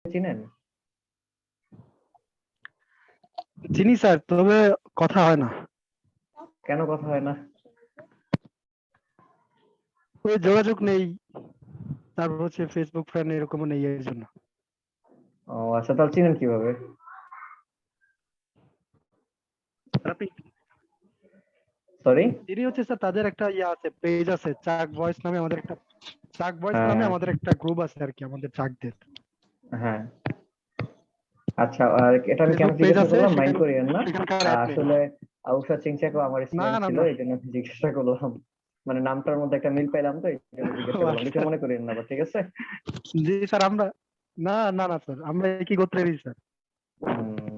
চিনেন? চিনি স্যার, তবে কথা হয় না। কেন কথা হয় না? ওই যোগাযোগ নেই, তারপর হচ্ছে ফেসবুক ফ্রেন্ড এরকমও নেই, এর জন্য। ও আচ্ছা, তাহলে চিনেন কিভাবে? আপনি সরি। চিনি হচ্ছে স্যার, তাদের একটা আছে, পেজ আছে, চাক ভয়েস নামে আমাদের একটা গ্রুপ আছে আর কি, আমাদের চাকদের হ্যাঁ, আচ্ছা। এটা আমি কেন ফেসবুক পেজ জিজ্ঞাসা আছে, করলাম মাইন্ড সেখানে করিয়েন না। সেখানকার অ্যাডমিন। আসলে উষা চিংচাকও আমার না স্টুডেন্ট না ছিল, না। এই জন্য জিজ্ঞাসা করলাম। মানে নামটার মধ্যে একটা মিল পেলাম, তো এই জন্য জিজ্ঞাসা ও করলাম, কিছু আচ্ছা। মনে করিয়েন না, ঠিক আছে? জি স্যার, আমরা না না না স্যার, আমরা একই গোত্রেরই স্যার। হুম,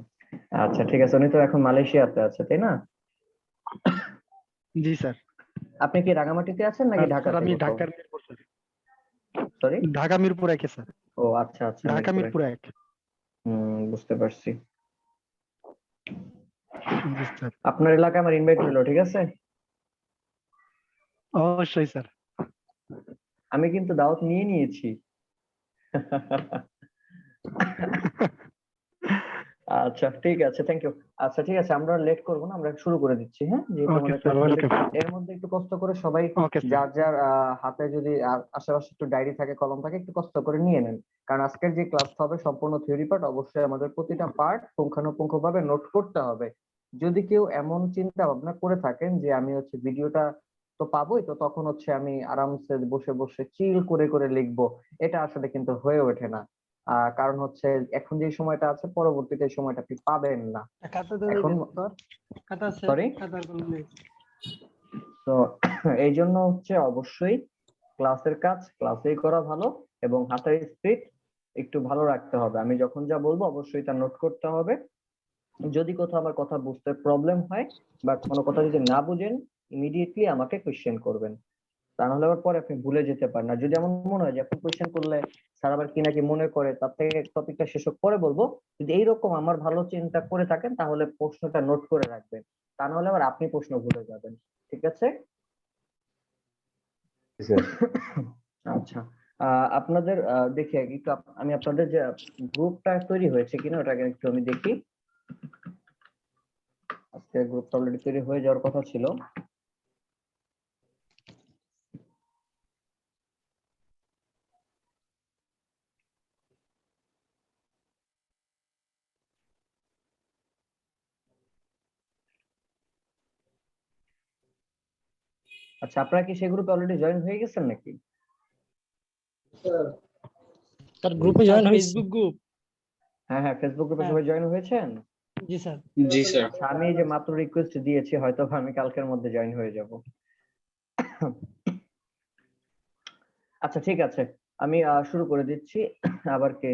আচ্ছা ঠিক আছে। উনি তো এখন মালয়েশিয়াতে আছে, তাই না? জি স্যার। আপনি কি রাঙামাটিতে আছেন নাকি আর স্যার ঢাকাতে আমি কোথাও? ঢাকার মিরপুর স্যার। সরি। ঢাকা মিরপুর একে স্যার। ও আচ্ছা আচ্ছা, ঢাকা মিরপুরে। মিরপুর এক। বুঝতে পারছি। জি স্যার। আপনার এলাকায় আমার ইনভাইট হলো, ঠিক আছে? অবশ্যই স্যার। আমি কিন্তু দাওয়াত নিয়ে নিয়েছি। আচ্ছা ঠিক আছে, থ্যাংক ইউ। আচ্ছা ঠিক আছে, আমরা লেট করবো না, আমরা শুরু করে দিচ্ছি, হ্যাঁ, যেহেতু ওকে আমাদের স্যার, ক্লাস টপিক। ওয়েলকাম। এর মধ্যে একটু কষ্ট করে সবাই ওকে স্যার। যার যার হাতে যদি আশেপাশে একটু ডায়েরি থাকে, কলম থাকে, একটু কষ্ট করে নিয়ে নেন। কারণ আজকের যে ক্লাসটা হবে সম্পূর্ণ থিওরি পার্ট, অবশ্যই আমাদের প্রতিটা পার্ট পুঙ্খানুপুঙ্খ ভাবে নোট করতে হবে। যদি কেউ এমন চিন্তা ভাবনা করে থাকেন যে আমি হচ্ছে ভিডিওটা তো পাবোই, তো তখন হচ্ছে আমি আরামসে বসে বসে চিল করে করে লিখবো, এটা আসলে কিন্তু হয়ে ওঠে না। কারণ হচ্ছে এখন যে সময়টা আছে, পরবর্তীতে এই সময়টা আপনি পাবেন না। খাতা তো এখন দিবেন স্যার, খাতা আছে, সরি। খাতার কলম নেই। তো এই জন্য হচ্ছে অবশ্যই ক্লাসের কাজ ক্লাসেই করা ভালো, এবং হাতের স্পিড একটু ভালো রাখতে হবে। আমি যখন যা বলবো অবশ্যই তা নোট করতে হবে। যদি কোথাও আমার কথা বুঝতে প্রবলেম হয় বা কোনো কথা যদি না বুঝেন, ইমিডিয়েটলি আমাকে কোশ্চেন করবেন। তা নাহলে আবার পরে আপনি ভুলে যেতে পারেন। আর যদি এমন মনে হয় যে এখন কোশ্চেন করলে স্যার আবার কি নাকি মনে করে, তার থেকে টপিকটা শেষ হোক পরে বলবো, যদি এইরকম আমার ভালো চিন্তা করে থাকেন তাহলে প্রশ্নটা নোট করে রাখবেন। তা নাহলে আবার আপনি প্রশ্ন ভুলে যাবেন। ঠিক আছে? আচ্ছা। আপনাদের দেখি একটু আমি আপনাদের যে গ্রুপটা তৈরি হয়েছে কিনা ওটাকে একটু আমি দেখি। আজকে গ্রুপটা অলরেডি তৈরি হয়ে যাওয়ার কথা ছিল। আচ্ছা, আপনারা কি সেই গ্রুপে অলরেডি জয়েন হয়ে গেছেন নাকি? স্যার গ্রুপে জয়েন হয়েছে। Facebook group. হ্যাঁ হ্যাঁ, ফেসবুক গ্রুপে হ্যাঁ। সবাই জয়েন হয়েছেন? জি স্যার। জি স্যার। আচ্ছা, আমি এই যে মাত্র রিকোয়েস্ট দিয়েছি, হয়তো আমি কালকের মধ্যে জয়েন হয়ে যাব। আচ্ছা ঠিক আছে, আমি শুরু করে দিচ্ছি। আবার কে?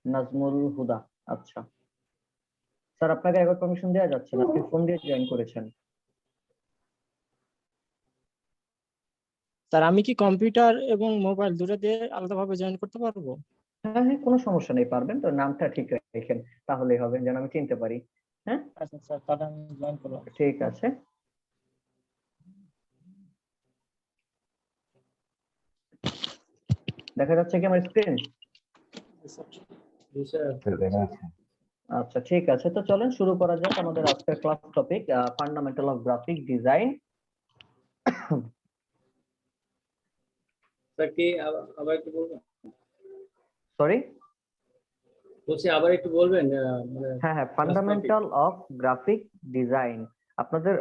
নাজমুল হুদা। আচ্ছা স্যার, আপনাকে একবার পারমিশন দেওয়া যাচ্ছে না, আপনি ফোন দিয়ে জয়েন করেছেন। স্যার আমি কি কম্পিউটার এবং মোবাইল দুটো দিয়ে আলাদাভাবে জয়েন করতে পারবো? হ্যাঁ হ্যাঁ, কোনো সমস্যা নেই, পারবেন তো। নামটা ঠিক রেখেন, তাহলেই হবে, যেন আমি চিনতে পারি। হ্যাঁ আচ্ছা স্যার, তাহলে আমি জয়েন করলাম। ঠিক আছে। দেখা যাচ্ছে কি আমার স্ক্রিন? জি স্যার। আচ্ছা ঠিক আছে, তো চলেন শুরু করা যাক আমাদের আজকের class topic, fundamental of graphic design. Sir কি আবার একটু বলবেন? সরি। বলছি আবার একটু বলবেন, মানে হ্যাঁ হ্যাঁ, class topic. Fundamental of graphic design. আপনাদের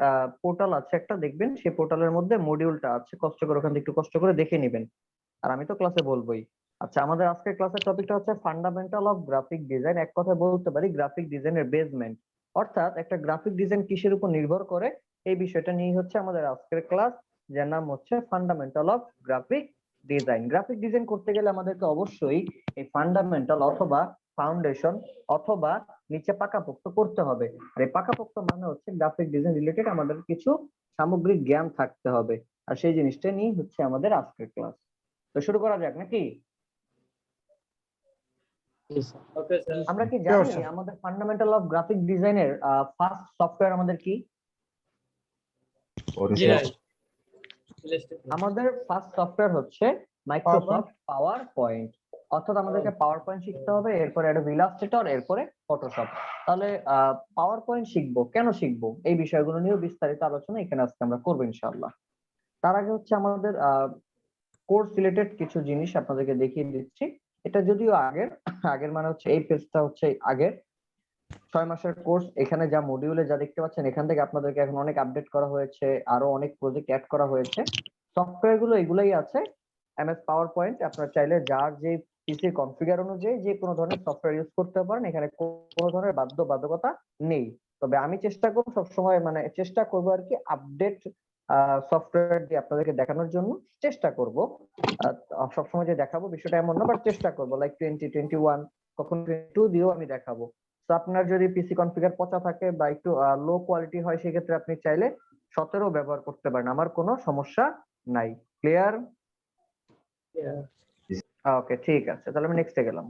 পোর্টাল আছে একটা, দেখবেন সেই পোর্টালের মধ্যে মডিউলটা আছে, কষ্ট করে ওখান থেকে একটু কষ্ট করে দেখে নেবেন। আর আমি তো ক্লাসে বলবোই। আচ্ছা, আমাদের আজকের ক্লাসের টপিকটা হচ্ছে ফান্ডামেন্টাল অফ গ্রাফিক ডিজাইন। এক কথায় বলতে পারি গ্রাফিক ডিজাইনের বেসমেন্ট, অর্থাৎ একটা গ্রাফিক ডিজাইন কিসের উপর নির্ভর করে, এই বিষয়টা নিয়ে হচ্ছে আমাদের আজকের ক্লাস, যার নাম হচ্ছে fundamental of graphic design. Graphic design করতে গেলে আমাদেরকে অবশ্যই এই ফান্ডামেন্টাল অথবা ফাউন্ডেশন অথবা নিচে পাকাপোক্ত করতে হবে। আর এই পাকাপোক্ত মানে হচ্ছে গ্রাফিক ডিজাইন রিলেটেড আমাদের কিছু সামগ্রিক জ্ঞান থাকতে হবে। আর সেই জিনিসটা নিয়ে হচ্ছে আমাদের আজকের ক্লাস। তো শুরু করা যাক নাকি? Okay sir. আমরা কি Sure, জানি sir. আমাদের ফান্ডামেন্টাল অফ গ্রাফিক ডিজাইনের ফার্স্ট সফটওয়্যার আমাদের কি? জি স্যার স্যার। আমাদের ফার্স্ট সফটওয়্যার হচ্ছে মাইক্রোসফট পাওয়ার পয়েন্ট। অর্থাৎ আমাদেরকে পাওয়ার পয়েন্ট শিখতে হবে, এরপরে অ্যাডোবি ইলাস্ট্রেটর, এরপরে ফটোশপ। তাহলে পাওয়ার পয়েন্ট শিখবো, কেন শিখবো, এই বিষয়গুলো নিয়েও বিস্তারিত আলোচনা এখানে আজকে আমরা করবো ইনশাআল্লাহ। তার আগে হচ্ছে আমাদের কোর্স রিলেটেড কিছু জিনিস আপনাদেরকে দেখিয়ে দিচ্ছি। এটা যদিও আগের আগের মানে হচ্ছে এই পেজটা হচ্ছে আগের 6 মাসের কোর্স। এখানে যা মডিউলে যা দেখতে পাচ্ছেন এখান থেকে আপনাদেরকে এখন অনেক আপডেট করা হয়েছে, আরো অনেক প্রজেক্ট অ্যাড করা হয়েছে। সফটওয়্যার গুলো এগুলাই আছে। এমএস পাওয়ার পয়েন্ট আপনারা চাইলে যার যে পিসি কনফিগার অনুযায়ী যে কোনো ধরনের সফটওয়্যার ইউজ করতে পারেন, এখানে কোনো ধরনের বাধ্যবাধকতা নেই। তবে আমি চেষ্টা করব সবসময়, মানে চেষ্টা করবো আর কি, আপডেট সফটওয়্যার দিয়ে আপনাদেরকে দেখানোর জন্য চেষ্টা করব। সবসময় যে দেখাবো বিষয়টা এমন না, বাট চেষ্টা করবো, লাইক 2021 কখন 22 দিয়েও আমি দেখাবো। তো আপনার যদি পিসি কনফিগার পচা থাকে বা একটু লো কোয়ালিটি হয়, সেক্ষেত্রে আপনি চাইলে 17 ব্যবহার করতে পারেন, আমার কোনো সমস্যা নাই। ক্লিয়ার? ওকে, ঠিক আছে, তাহলে আমি নেক্সটে গেলাম।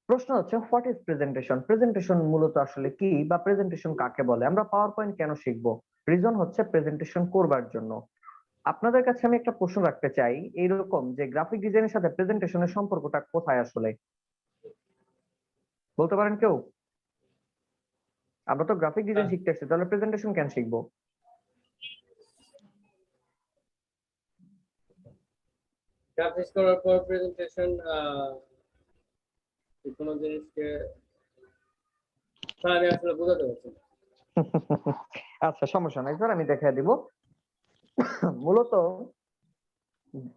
প্রশ্ন হচ্ছে হোয়াট ইজ প্রেজেন্টেশন। প্রেজেন্টেশন মূলত আসলে কি, বা প্রেজেন্টেশন কাকে বলে? আমরা পাওয়ার পয়েন্ট কেন শিখবো? রিজন হচ্ছে প্রেজেন্টেশন করবার জন্য। আপনাদের কাছে আমি একটা প্রশ্ন রাখতে চাই, এইরকম যে গ্রাফিক ডিজাইনের সাথে প্রেজেন্টেশনের সম্পর্কটা কোথায় আসলে? বলতে পারেন কেউ? আমরা তো গ্রাফিক ডিজাইন শিখতে এসেছি, তাহলে প্রেজেন্টেশন কেন শিখবো? গ্রাফিক্স করার পর প্রেজেন্টেশন কোনো জিনিসকে আমি আসলে বোঝাতে পারছি না। আচ্ছা, সমস্যা নাই স্যার, আমি দেখাই দিব। মূলত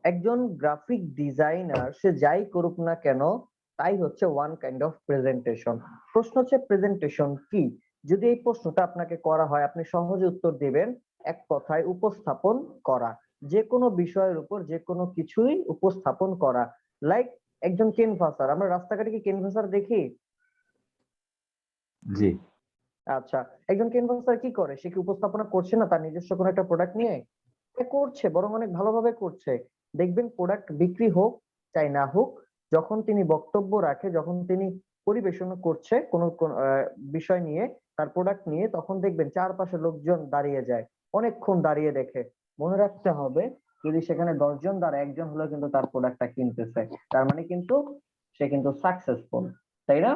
একজন গ্রাফিক ডিজাইনার সে যাই করুক না কেন, তাই হচ্ছে ওয়ান কাইন্ড অফ প্রেজেন্টেশন। প্রশ্ন হচ্ছে প্রেজেন্টেশন কি? যদি এই প্রশ্নটা আপনাকে করা হয়, আপনি সহজে উত্তর দিবেন এক কথায় উপস্থাপন করা। যে কোনো বিষয়ের উপর যে কোনো কিছুই উপস্থাপন করা। লাইক একজন ক্যানভাসার, আমরা রাস্তাঘাটে কি ক্যানভাসার দেখি? জি। আচ্ছা, একজন ক্যানভাসার কি করে? সে কি উপস্থাপনা করছে না তার নিজস্ব কোনো একটা প্রোডাক্ট নিয়ে? সে করছে, বরং অনেক ভালোভাবে করছে। দেখবেন প্রোডাক্ট বিক্রি হোক চাই না হোক, যখন তিনি বক্তব্য রাখে, যখন তিনি পরিবেশন করছে কোনো বিষয় নিয়ে, তার প্রোডাক্ট নিয়ে, তখন দেখবেন চারপাশে লোকজন দাঁড়িয়ে যায়, অনেকক্ষণ দাঁড়িয়ে দেখে। মনে রাখতে হবে, যদি সেখানে 10 জন দাঁড়ায়, একজন হলেও কিন্তু তার প্রোডাক্টটা কিনতেছে, তার মানে কিন্তু সে কিন্তু সাকসেসফুল, তাই না?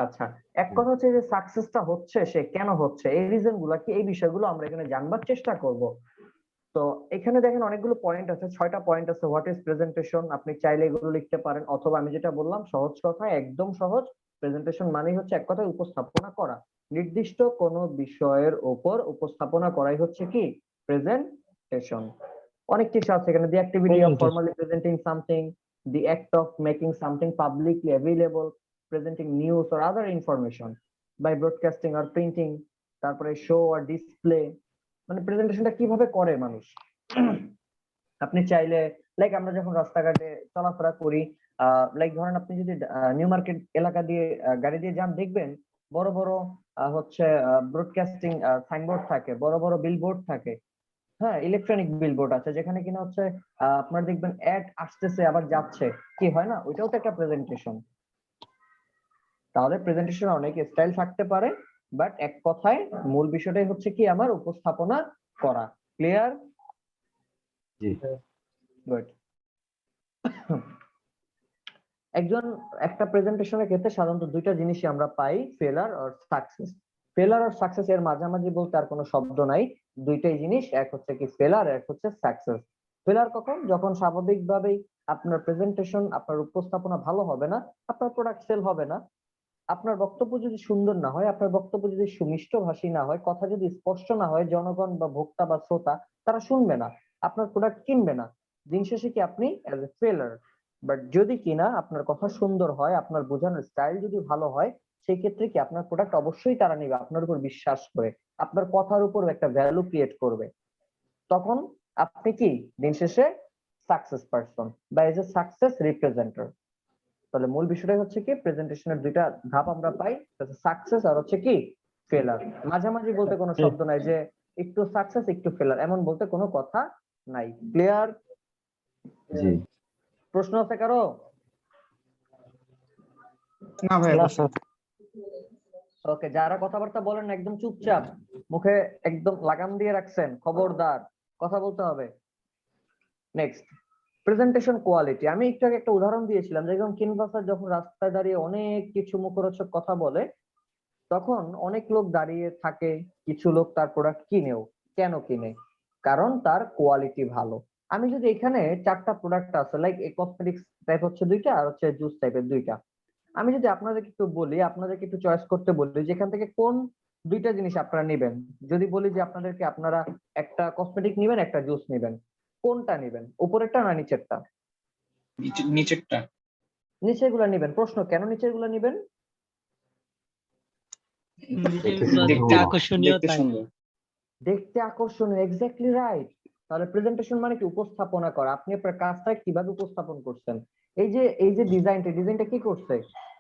আচ্ছা, এক কথা হচ্ছে যে সাকসেসটা হচ্ছে সে কেন হচ্ছে, এই রিজন গুলা কি, এই বিষয়গুলো আমরা এখানে জানবার চেষ্টা করব। তো এখানে দেখেন অনেকগুলো পয়েন্ট আছে, 6টা পয়েন্ট আছে। হোয়াট ইজ প্রেজেন্টেশন, আপনি চাইলে এগুলো লিখতে পারেন, অথবা আমি যেটা বললাম সহজ কথায়, একদম সহজ, প্রেজেন্টেশন মানেই হচ্ছে এক কথায় উপস্থাপনা করা। নির্দিষ্ট কোনো বিষয়ের উপর উপস্থাপনা করাই হচ্ছে কি প্রেজেন্টেশন। অনেক কিছু আছে এখানে, the activity of formally presenting something, the act of making something publicly available, presenting news or other information by broadcasting or printing, তারপরে শো আর ডিসপ্লে। মানে প্রেজেন্টেশনটা কিভাবে করে মানুষ। আপনি চাইলে, লাইক আমরা যখন রাস্তাঘাটে চলাফেরা করি, লাইক ধরেন আপনি যদি নিউ মার্কেট এলাকা দিয়ে গাড়ি দিয়ে যান, দেখবেন বড় বড় হচ্ছে ব্রডকাস্টিং সাইনবোর্ড থাকে, বড় বড় বিলবোর্ড থাকে। হ্যাঁ, ইলেকট্রনিক বিলবোর্ড আছে, যেখানে কিনা হচ্ছে আপনার দেখবেন অ্যাড আসতেছে আবার যাচ্ছে, কি হয় না, ওইটাও তো একটা প্রেজেন্টেশন। তাহলে প্রেজেন্টেশন অনেক স্টাইল থাকতে পারে, বাট এক কথায় মূল বিষয়টাই হচ্ছে কি আমার উপস্থাপনা করা। ক্লিয়ার? জি। গুড। একটা প্রেজেন্টেশনের ক্ষেত্রে সাধারণত দুইটা জিনিসই আমরা পাই, ফেলার আর সাকসেস। ফেলার আর সাকসেস এর মাঝামাঝি বলতে আর কোনো শব্দ নাই, দুইটাই জিনিস, এক হচ্ছে কি ফেলার, এক হচ্ছে সাকসেস। ফেলার কখন? যখন স্বাভাবিকভাবেই আপনার প্রেজেন্টেশন, আপনার উপস্থাপনা ভালো হবে না, আপনার প্রোডাক্ট সেল হবে না, আপনার বক্তব্য যদি সুন্দর না হয়, আপনার বক্তব্য যদি সুমিষ্টভাষী না হয়, কথা যদি স্পষ্ট না হয়, জনগণ বা ভোক্তা বা শ্রোতা তারা শুনবে না, আপনার প্রোডাক্ট কিনবে না। দিন শেষে কি আপনি অ্যাজ এ ফেলার। বাট যদি কিনা আপনার কথা সুন্দর হয়, আপনার বোঝানোর স্টাইল যদি ভালো হয়, সেই ক্ষেত্রে কি আপনার প্রোডাক্ট অবশ্যই তারা নেবে, আপনার উপর বিশ্বাস করে, আপনার কথার উপর একটা ভ্যালু ক্রিয়েট করবে। তখন আপনি কি দিন শেষে সাকসেস পারসন বা এজ এ সাকসেস রিপ্রেজেন্টার। তাহলে মূল বিষয়টাই হচ্ছে কি, প্রেজেন্টেশনের দুইটা ধাপ আমরা পাই, সাকসেস আর হচ্ছে কি ফেলার। মাঝামাঝি বলতে কোনো শব্দ নাই, যে একটু সাকসেস একটু ফেলার, এমন বলতে কোনো কথা নাই। ক্লিয়ার? জি। প্রশ্ন আছে কারো? না ভাই, ওকে, যারা কথাবার্তা বলেন না, একদম চুপচাপ, মুখে একদম লাগাম দিয়ে রাখছেন, খবরদার, কথা বলতে হবে। নেক্সট, প্রেজেন্টেশন কোয়ালিটি, আমি একটু আগে একটা উদাহরণ দিয়েছিলাম, যেরকম কিনভাসার যখন রাস্তায় দাঁড়িয়ে অনেক কিছু মুখরোচক কথা বলে, তখন অনেক লোক দাঁড়িয়ে থাকে, কিছু লোক তার প্রোডাক্ট কিনেও। কেন কিনে? কারণ তার কোয়ালিটি ভালো। আমি যদি এখানে 4টা প্রোডাক্ট আছে, লাইক কসমেটিক্স টাইপ হচ্ছে 2টা আর হচ্ছে জুস টাইপের 2টা, আমি যদি আপনাদেরকে একটু বলি, আপনাদেরকে একটু চয়েস করতে বলি যেখান থেকে কোন 2টা জিনিস আপনারা নেবেন, যদি বলি যে আপনাদেরকে আপনারা একটা কসমেটিক নেবেন একটা জুস নেবেন, কোনটা নেবেন, উপরেরটা না নিচেরটা? নিচেরটা। নিচের গুলা নেবেন। প্রশ্ন, কেন নিচের গুলা নেবেন? দেখতে আকর্ষণীয় দেখতে তাই। সুন্দর। দেখতে আকর্ষণীয়, এক্স্যাক্টলি রাইট। তাহলে প্রেজেন্টেশন মানে কি? উপস্থাপনা করা। আপনি আপনার কাজটা কিভাবে উপস্থাপন করছেন। এই যে ডিজাইনটা কি করছে?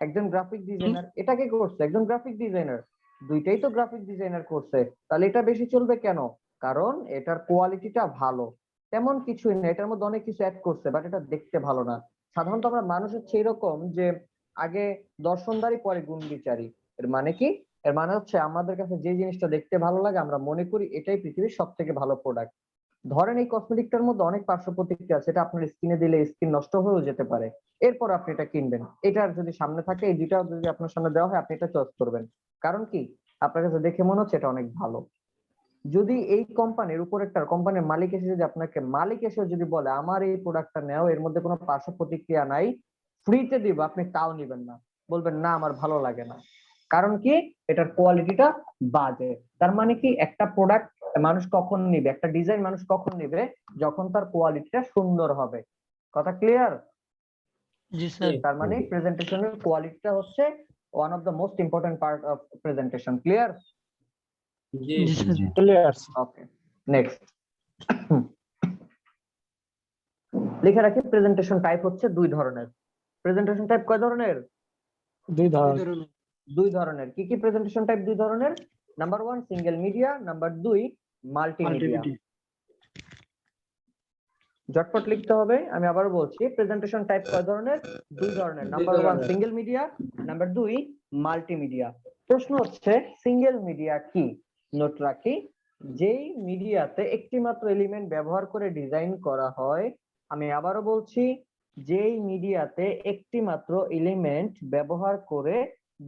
একজন গ্রাফিক ডিজাইনার। এটা কে করছে? একজন গ্রাফিক ডিজাইনার। দুইটাই তো গ্রাফিক ডিজাইনার করছে। তাহলে এটা বেশি চলবে কেন? কারণ এটার কোয়ালিটিটা ভালো। তেমন কিছুই না, এটার মধ্যে অনেক কিছু অ্যাড করছে, বাট এটা দেখতে ভালো না। সাধারণত আমরা মানুষ হচ্ছে এরকম যে আগে দর্শনদারি পরে গুণ বিচারি। এর মানে কি? এর মানে হচ্ছে আমাদের কাছে যে জিনিসটা দেখতে ভালো লাগে আমরা মনে করি এটাই পৃথিবীর সব থেকে ভালো প্রোডাক্ট। ধরেন এই কসমেটিকটার মধ্যে অনেক পার্শ্ব প্রতিক্রিয়া আছে, এটা আপনার স্কিনে দিলে স্কিন নষ্ট হয়েও যেতে পারে, এরপর আপনি এটা কিনবেন। এটার যদি সামনে থাকে, এই দুইটা যদি আপনার সামনে দেওয়া হয় আপনি এটা চয়েস করবেন। কারণ কি? আপনার কাছে দেখে মনে হচ্ছে এটা অনেক ভালো। যদি এই কোম্পানির উপর একটা কোম্পানির মালিক এসে যদি আপনাকে মালিক এসে যদি বলে আমার এই প্রোডাক্টটা নেও, এর মধ্যে কোনো পার্শ্ব প্রতিক্রিয়া নাই, ফ্রিতে দিব, আপনি তাও নিবেন না, বলবেন না আমার ভালো লাগে না। কারণ কি? এটার কোয়ালিটিটা বাজে। তার মানে কি? একটা প্রোডাক্ট মানুষ কখন নিবে, একটা ডিজাইন মানুষ কখন নিবে? যখন তার কোয়ালিটিটা সুন্দর হবে। কথা ক্লিয়ার? জি স্যার। তার মানে প্রেজেন্টেশনের কোয়ালিটিটা হচ্ছে one of the most important part of presentation. Clear? G G sir, G. Clear. Okay, next. লিখে রাখি, প্রেজেন্টেশন টাইপ হচ্ছে 2 ধরনের। প্রেজেন্টেশন টাইপ কয় ধরনের? 2 ধরনের। 2 ধরনের। কি কি প্রেজেন্টেশন টাইপ 2 ধরনের? Number 1 single media, number 2 multimedia. ঝটপট লিখতে হবে। আমি আবারও বলছি, প্রেজেন্টেশন টাইপ কয় ধরনের? 2 ধরনের। Number 1 single media, number 2 multimedia. প্রশ্ন হচ্ছে সিঙ্গেল মিডিয়া কি? নোট রাখি, যেই মিডিয়াতে একটি মাত্র এলিমেন্ট ব্যবহার করে ডিজাইন করা হয়। আমি আবারও বলছি, যেই মিডিয়াতে একটি মাত্র এলিমেন্ট ব্যবহার করে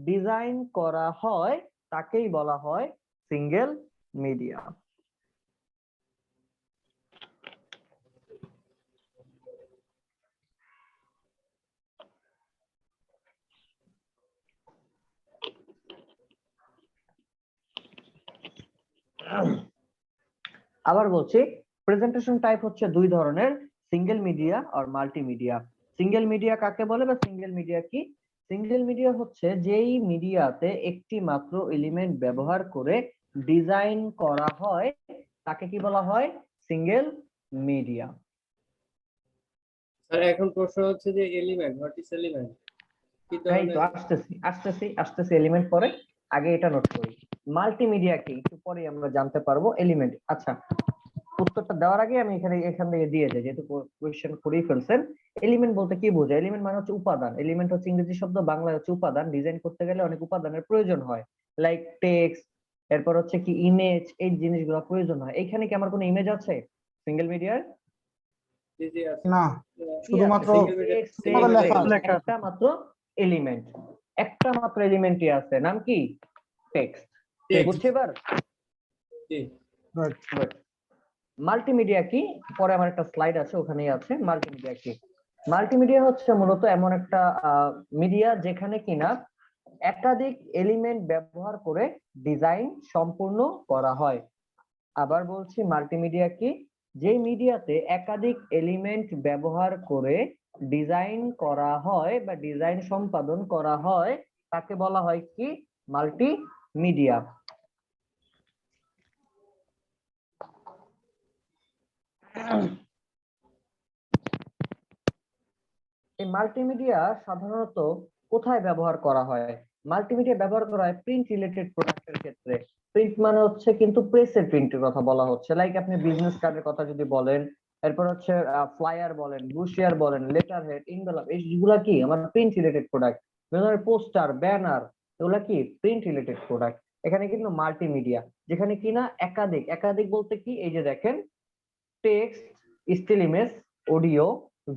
ডিজাইন করা হয় তাকেই বলা হয় সিঙ্গেল মিডিয়া। আবার বলছি, প্রেজেন্টেশন টাইপ হচ্ছে 2 ধরনের, সিঙ্গেল মিডিয়া আর মাল্টিমিডিয়া। সিঙ্গেল মিডিয়া কাকে বলে বা সিঙ্গেল মিডিয়া কি? সিঙ্গেল মিডিয়া হচ্ছে যেই মিডিয়াতে একটি মাত্র এলিমেন্ট ব্যবহার করে ডিজাইন করা হয় তাকে কি বলা হয়? Single media. স্যার এখন প্রশ্ন হচ্ছে যে এলিমেন্ট, হোয়াট ইজ এলিমেন্ট? কি এই ধরনের? তো আসতেছি এলিমেন্ট পরে, আগে এটা নোট করি। মাল্টিমিডিয়া কি একটু পরে আমরা জানতে পারবো। এলিমেন্ট, আচ্ছা উত্তরটা দেওয়ার আগে আমি এখান থেকে দিয়ে যাই, যেহেতু কোয়েশ্চেন করেই ফেলছেন। এলিমেন্ট বলতে কি বোঝায়? এলিমেন্ট মানে হচ্ছে উপাদান। এলিমেন্ট হচ্ছে ইংরেজি শব্দ, বাংলায় হচ্ছে উপাদান। ডিজাইন করতে গেলে অনেক উপাদানের প্রয়োজন হয়, লাইক টেক্সট, এরপর হচ্ছে কি ইমেজ, এই জিনিসগুলো প্রয়োজন হয়। এইখানে কি আমার কোনো ইমেজ আছে সিঙ্গেল মিডিয়ার? জি জি আছে। না, শুধুমাত্র লেখা আছে। একটা মাত্র এলিমেন্ট, একটা মাত্র এলিমেন্টই আছে, নাম কি? টেক্সট। Text। বুঝছি এবার? জি। Good. মাল্টিমিডিয়া কি? পরে আমার একটা স্লাইড আছে, ওখানেই আছে মাল্টিমিডিয়া কি। মাল্টিমিডিয়া হচ্ছে মূলত এমন একটা মিডিয়া যেখানে কিনা একাধিক এলিমেন্ট ব্যবহার করে ডিজাইন সম্পূর্ণ করা হয়। আবার বলছি, মাল্টিমিডিয়া কি? যে মিডিয়াতে একাধিক এলিমেন্ট ব্যবহার করে ডিজাইন করা হয় বা ডিজাইন সম্পাদন করা হয় তাকে বলা হয় কি? মাল্টিমিডিয়া। এই মাল্টিমিডিয়া সাধারণত কোথায় ব্যবহার করা হয়? মাল্টিমিডিয়া ব্যবহার করা হয় প্রিন্ট রিলেটেড প্রোডাক্টের ক্ষেত্রে। প্রিন্ট মানে হচ্ছে কিন্তু প্রেসের প্রিন্টের কথা বলা হচ্ছে, লাইক আপনি বিজনেস কার্ডের কথা যদি বলেন, এরপর হচ্ছে ফ্লায়ার বলেন, ব্রোশিয়ার বলেন, লেটার হেড, এনভেলপ, এইগুলা কি আমার print related product. Poster, banner, এগুলা কি প্রিন্ট রিলেটেড প্রোডাক্ট। এখানে কিন্তু মাল্টিমিডিয়া, যেখানে কিনা একাধিক, একাধিক বলতে কি? এই যে দেখেন, text, still image, audio,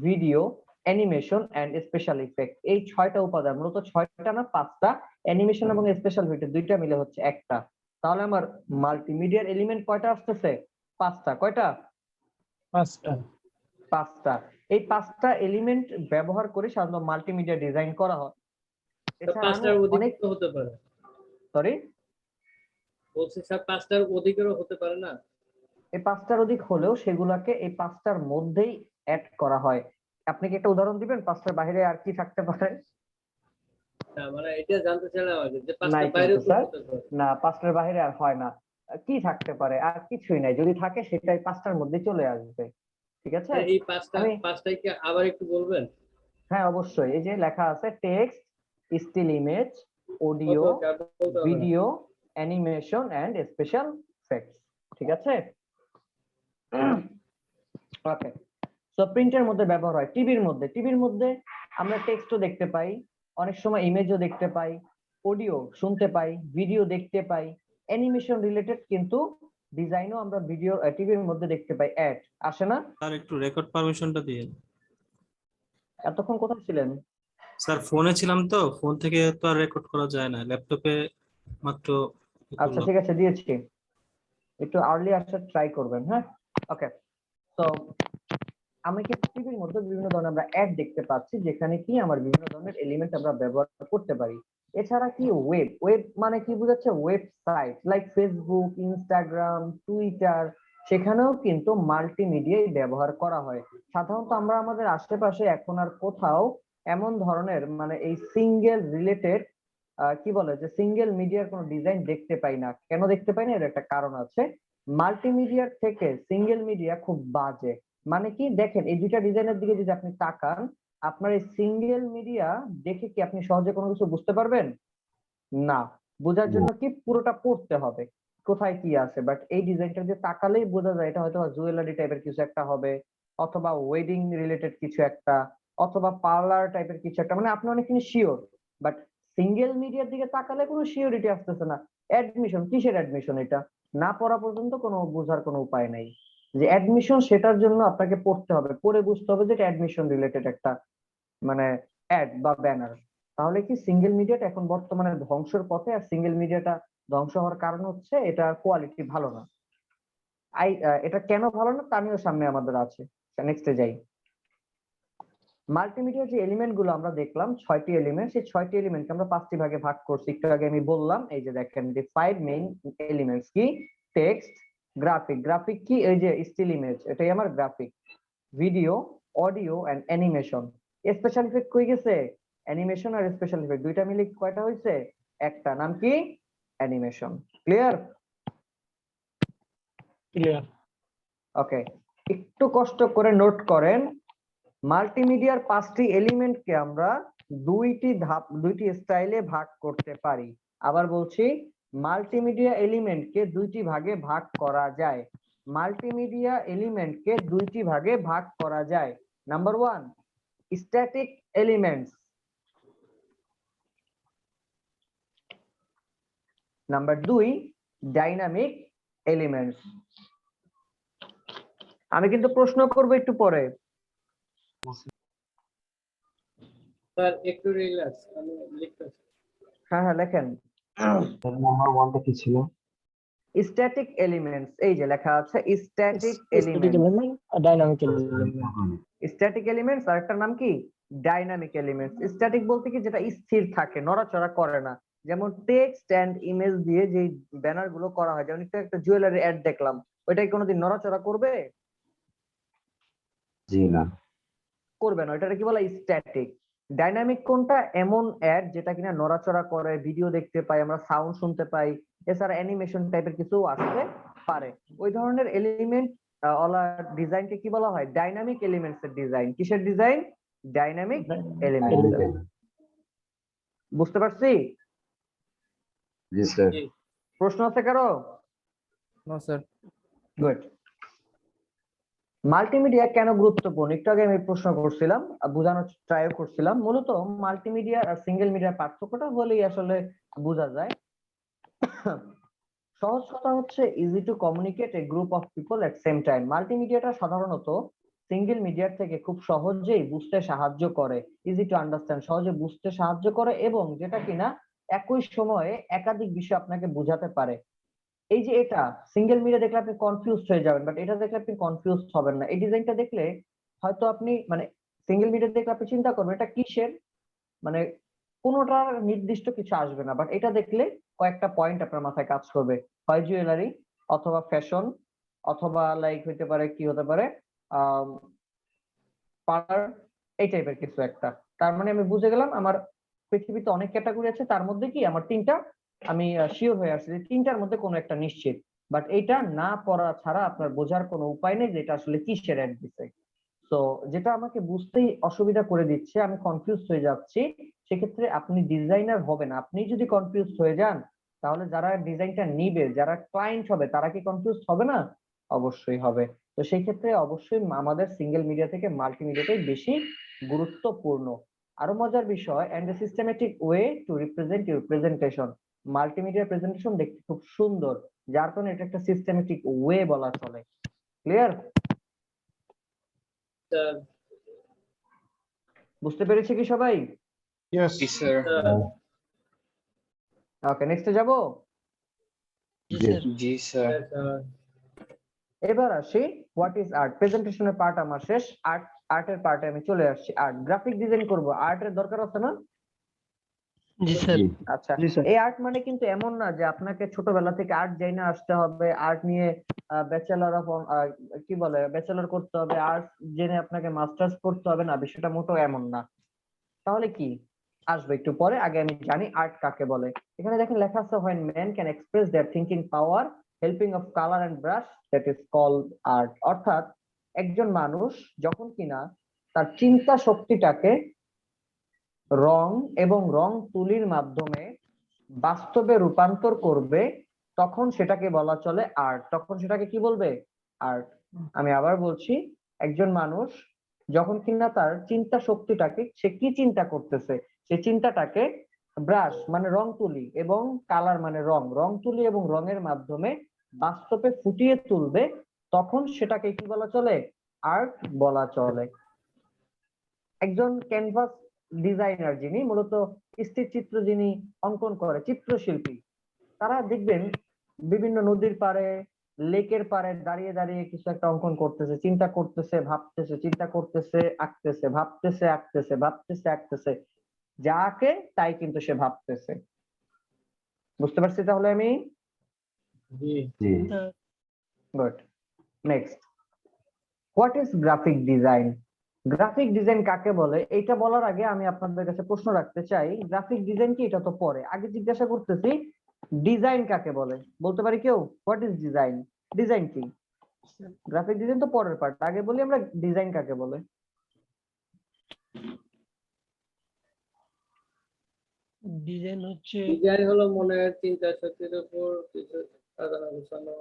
video, animation and special effect. এই 6টা উপাদান, মূলত 6টা না 5টা, অ্যানিমেশন এবং স্পেশাল ইফেক্ট দুইটা মিলে হচ্ছে একটা। তাহলে আমার মাল্টিমিডিয়ার এলিমেন্ট কয়টা আসতেছে? 5টা। কয়টা? 5টা। 5টা। এই 5টা এলিমেন্ট ব্যবহার করে সাধারণত মাল্টিমিডিয়া ডিজাইন করা হয়। এছাড়া আমি 5টার অনেক, অধিক হতে পারে। সরি, বলছি স্যার 5টার অধিকেরও হতে পারে না? এই 5টার অধিক হলেও সেগুলাকে এই 5টার মধ্যেই অ্যাড করা হয়। আপনি কি একটা উদাহরণ দিবেন 5টার বাইরে আর কি থাকতে পারে? না, মানে এটা জানতে চাইলাম আর কি, যে নাই 5টার কিন্তু বাইরেও তো স্যার, হতে পারে। না 5টার বাইরে আর হয় না। কি থাকতে পারে? আর কিছুই নাই, যদি থাকে সেটাই 5টার মধ্যে চলে আসবে। ঠিক আছে, স্যার এই 5টা আমি, 5টাই কি আবার একটু বলবেন? হ্যাঁ অবশ্যই, এই যে লেখা আছে text, still image, audio, okay, আর বলতে হবে না। Video, animation and special effects. ঠিক আছে, ওকে। সো প্রিন্টের মধ্যে ব্যবহার হয়। টিভির মধ্যে আমরা টেক্সটও দেখতে পাই, অনেক সময় ইমেজও দেখতে পাই, অডিও শুনতে পাই, ভিডিও দেখতে পাই, অ্যানিমেশন রিলেটেড কিন্তু ডিজাইনও আমরা ভিডিও টিভির মধ্যে দেখতে পাই। অ্যাড আসে না? স্যার একটু রেকর্ড পারমিশনটা দিয়ে। এতক্ষণ কোথায় ছিলেন? স্যার ফোনে ছিলাম তো, ফোন থেকে তো আর রেকর্ড করা যায় না, ল্যাপটপে মাত্র আচ্ছা ঠিক আছে, দিয়েছি। একটু আর্লি আসার ট্রাই করবেন, হ্যাঁ। ওকে, তো আমি কি টিভির মধ্যে বিভিন্ন ধরনের আমরা অ্যাড দেখতে পাচ্ছি, যেখানে কি আমার বিভিন্ন ধরনের এলিমেন্ট আমরা ব্যবহার করতে পারি। এছাড়া কি ওয়েব মানে কি বোঝাচ্ছে? Website like Facebook, Instagram, Twitter, সেখানেও কিন্তু মাল্টিমিডিয়াই ব্যবহার করা হয়। সাধারণত আমরা আমাদের আশেপাশে এখন আর কোথাও এমন ধরনের মানে এই সিঙ্গেল রিলেটেড কি বলে যে সিঙ্গেল মিডিয়ার কোনো ডিজাইন দেখতে পাই না। কেন দেখতে পাই না? এর একটা কারণ আছে। মাল্টিমিডিয়ার থেকে সিঙ্গেল মিডিয়া খুব বাজে। মানে কি, দেখেন এই দুইটা ডিজাইনের দিকে যদি আপনি তাকান, আপনার এই সিঙ্গেল মিডিয়া দেখে কি আপনি সহজে কোনো কিছু বুঝতে পারবেন? না। বোঝার জন্য কি পুরোটা পড়তে হবে কোথায় কি আছে। বাট এই ডিজাইনটা দিয়ে তাকালেই বোঝা যায় এটা হয়তো জুয়েলারি টাইপের কিছু একটা হবে, অথবা ওয়েডিং রিলেটেড কিছু একটা, অথবা পার্লার টাইপের কিছু একটা, মানে আপনি অনেকখানি শিওর। বাট সিঙ্গেল মিডিয়ার দিকে তাকালে কোনো শিওরিটি আসতেছে না। অ্যাডমিশন, কিসের অ্যাডমিশন? এটা না পড়া পর্যন্ত কোনো বোঝার কোনো উপায় নাই যে অ্যাডমিশন, সেটার জন্য আপনাকে পড়তে হবে, পড়ে বুঝতে হবে যে এটা অ্যাডমিশন রিলেটেড একটা মানে অ্যাড বা ব্যানার। তাহলে কি সিঙ্গেল মিডিয়াটা এখন বর্তমানে ধ্বংসের পথে, আর সিঙ্গেল মিডিয়াটা ধ্বংস হওয়ার কারণ হচ্ছে এটা কোয়ালিটি ভালো না। এটা কেন ভালো না তা নিয়েও সামনে আমাদের আছে। নেক্সটে যাই। মাল্টিমিডিয়ার যে এলিমেন্ট গুলো আমরা দেখলাম 6টি এলিমেন্ট, সেই 6টি এলিমেন্টকে আমরা 5টি ভাগে ভাগ করছি। একটু আগে আমি বললাম, এই যে দেখেন যে 5 মেইন এলিমেন্টস কি? টেক্সট, গ্রাফিক কি? এই যে স্টিল ইমেজ, এটাই আমার graphic, video, audio and animation. Special effect কই গেছে? অ্যানিমেশন আর স্পেশাল ইফেক্ট দুইটা মিলে কয়টা হয়েছে? একটা, নাম কি? অ্যানিমেশন। ক্লিয়ার? ক্লিয়ার। ওকে, একটু কষ্ট করে নোট করেন, মাল্টিমিডিয়ার 5টি এলিমেন্টকে আমরা দুইটি স্টাইলে ভাগ করতে পারি। আবার বলছি, মাল্টিমিডিয়া এলিমেন্টকে দুইটি ভাগে ভাগ করা যায়। মাল্টিমিডিয়া এলিমেন্টকে দুইটি ভাগে ভাগ করা যায়। Number 1, static elements. Number 2, dynamic elements. আমি কিন্তু প্রশ্ন করব একটু পরে। স্যার একটু রিল্যাক্স, আমি লিখতেছি। হ্যাঁ হ্যাঁ, লেখেন। নাম্বার 1টা কি ছিল? স্ট্যাটিক এলিমেন্টস, এই যে লেখা আছে স্ট্যাটিক স্ট্যাটিক এলিমেন্টস। এলিমেন্ট আর ডাইনামিক এলিমেন্ট। স্ট্যাটিক এলিমেন্টস আর একটা নাম কি? Dynamic elements. স্ট্যাটিক বলতে কি যেটা স্থির থাকে, নড়াচড়া করে না। যেমন টেক্সট এন্ড ইমেজ দিয়ে যে ব্যানার গুলো করা হয়, যেমন একটা জুয়েলারি অ্যাড দেখলাম, ওইটাই কোনোদিন নড়াচড়া করবে? জি না। করবে না, ওইটাকে কি বলা? স্ট্যাটিক। ডাইনামিক কোনটা? এমন অ্যাড যেটা কিনা নড়াচড়া করে, ভিডিও দেখতে পাই আমরা, সাউন্ড শুনতে পাই, এছাড়া অ্যানিমেশন টাইপের কিছু আসতে পারে। ওই ধরনের এলিমেন্ট ওলা ডিজাইনকে কি বলা হয়? ডাইনামিক এলিমেন্টস এর ডিজাইন। কিসের ডিজাইন? Dynamic elements. বুঝতে পারছি? জি স্যার। জি। প্রশ্ন আছে কারো? No sir. গুড। মাল্টিমিডিয়া কেন গুরুত্বপূর্ণ একটু আগে আমি প্রশ্ন করছিলাম, বোঝানোর ট্রাই করছিলাম। মূলত মাল্টিমিডিয়া আর সিঙ্গেল মিডিয়ার পার্থক্যটা হলেই আসলে বোঝা যায়। সহজ কথা হচ্ছে easy to communicate a group of people at same time. মাল্টিমিডিয়াটা সাধারণত সিঙ্গেল মিডিয়ার থেকে খুব সহজেই বুঝতে সাহায্য করে, ইজি টু আন্ডারস্ট্যান্ড, সহজে বুঝতে সাহায্য করে, এবং যেটা কিনা একই সময়ে একাধিক বিষয় আপনাকে বোঝাতে পারে। এই যে এটা সিঙ্গেল মিডিয়া দেখলে আপনি কনফিউজড হয়ে যাবেন, বাট এটা দেখলে আপনি কনফিউজড হবেন না। এই ডিজাইনটা দেখলে হয়তো আপনি মানে সিঙ্গেল মিডিয়া দেখলে আপনি চিন্তা করবেন এটা কিসের, মানে কোনোটার নির্দিষ্ট কিছু আসবে না, বাট এটা দেখলে কয়েকটা পয়েন্ট আপনার মাথায় কাজ করবে, হয় জুয়েলারি অথবা ফ্যাশন অথবা লাইক হইতে পারে কি হতে পারে পার্লার, এই টাইপের কিছু একটা। তার মানে আমি বুঝে গেলাম আমার পৃথিবীতে অনেক ক্যাটাগরি আছে, তার মধ্যে কি আমার তিনটা আমি শিওর হয়ে আসছি যে তিনটার মধ্যে কোনো একটা নিশ্চিত, বাট এইটা না পড়া ছাড়া আপনার বোঝার কোনো উপায় নেই যে এটা আসলে কিসের অ্যাড দিছে। তো যেটা আমাকে বুঝতেই অসুবিধা করে দিচ্ছে, আমি কনফিউজ হয়ে যাচ্ছি, সেক্ষেত্রে আপনি ডিজাইনার হবেন। আপনি যদি কনফিউজ হয়ে যান তাহলে যারা ডিজাইনটা নিবে, যারা ক্লায়েন্ট হবে, তারা কি কনফিউজ হবে না? অবশ্যই হবে। তো সেই ক্ষেত্রে অবশ্যই আমাদের সিঙ্গেল মিডিয়া থেকে মাল্টিমিডিয়াটাই বেশি গুরুত্বপূর্ণ। আরো মজার বিষয়, and a systematic way to represent your presentation. Multimedia presentation দেখতে খুব সুন্দর, যার কারণে এটা একটা সিস্টেমেটিক ওয়ে বলা চলে। ক্লিয়ার? বুঝতে পেরেছি কি সবাই? Yes, sir. ওকে, নেক্সটে যাব। জি স্যার। এবার আসি হোয়াট ইজ আর্ট। প্রেজেন্টেশনের পার্ট আমার শেষ, আর্টের পার্টে আমি চলে আসছি। আর্ট, গ্রাফিক ডিজাইন করব, আর্টের দরকার আছে না? জি স্যার। আচ্ছা, এই আর্ট মানে কিন্তু এমন না যে আপনাকে ছোটবেলা থেকে আর্ট জাইনা আসতে হবে, আর্ট নিয়ে ব্যাচেলর অফ কি বলে ব্যাচেলর করতে হবে, আর্ট জেনে আপনাকে মাস্টার্স করতে হবে না, বিষয়টা মোটেও এমন না। তাহলে কি আসবে একটু পরে, আগে আমি জানি আর্ট কাকে বলে। এখানে দেখেন লেখা আছে when men can express their thinking power helping of color and brush that is called art। অর্থাৎ একজন মানুষ যখন কিনা তার চিন্তা শক্তিটাকে রং এবং রং তুলির মাধ্যমে বাস্তবে রূপান্তর করবে, তখন সেটাকে বলা চলে আর্ট। তখন সেটাকে কি বলবে? আর্ট। আমি আবার বলছি, একজন মানুষ যখন কিনা তার চিন্তা শক্তিটাকে, সে কি চিন্তা করতেছে, সে চিন্তাটাকে ব্রাশ মানে রং তুলি এবং কালার মানে রং, রং তুলি এবং রঙের মাধ্যমে বাস্তবে ফুটিয়ে তুলবে, তখন সেটাকে কি বলা চলে? আর্ট বলা চলে। একজন ক্যানভাস ডিজাইনার যিনি মূলত স্থির চিত্র যিনি অঙ্কন করে, চিত্রশিল্পী, তারা দেখবেন বিভিন্ন নদীর পাড়ে, লেকের পাড়ে দাঁড়িয়ে দাঁড়িয়ে কিছু একটা অঙ্কন করতেছে, চিন্তা করতেছে, ভাবতেছে, চিন্তা করতেছে, আঁকতেছে, ভাবতেছে, আঁকতেছে, ভাবতেছে, আঁকতেছে, যাকে তাই কিন্তু সে ভাবতেছে। বুঝতে পারছি তাহলে আমি? জি good. Next, what is graphic design? Graphic design কাকে বলে এটা বলার আগে আমি আপনাদের কাছে প্রশ্ন রাখতে চাই, গ্রাফিক ডিজাইন কি এটা তো পরে, আগে জিজ্ঞাসা করতেছি ডিজাইন কাকে বলে। বলতে পারি কেউ? What is design? ডিজাইন কি? গ্রাফিক ডিজাইন তো পরের পার্ট, আগে বলি আমরা ডিজাইন কাকে বলে। ডিজাইন হচ্ছে ডিজাইন হলো মনের চিন্তা শক্তির উপর কিছু সাজানো গোছানো।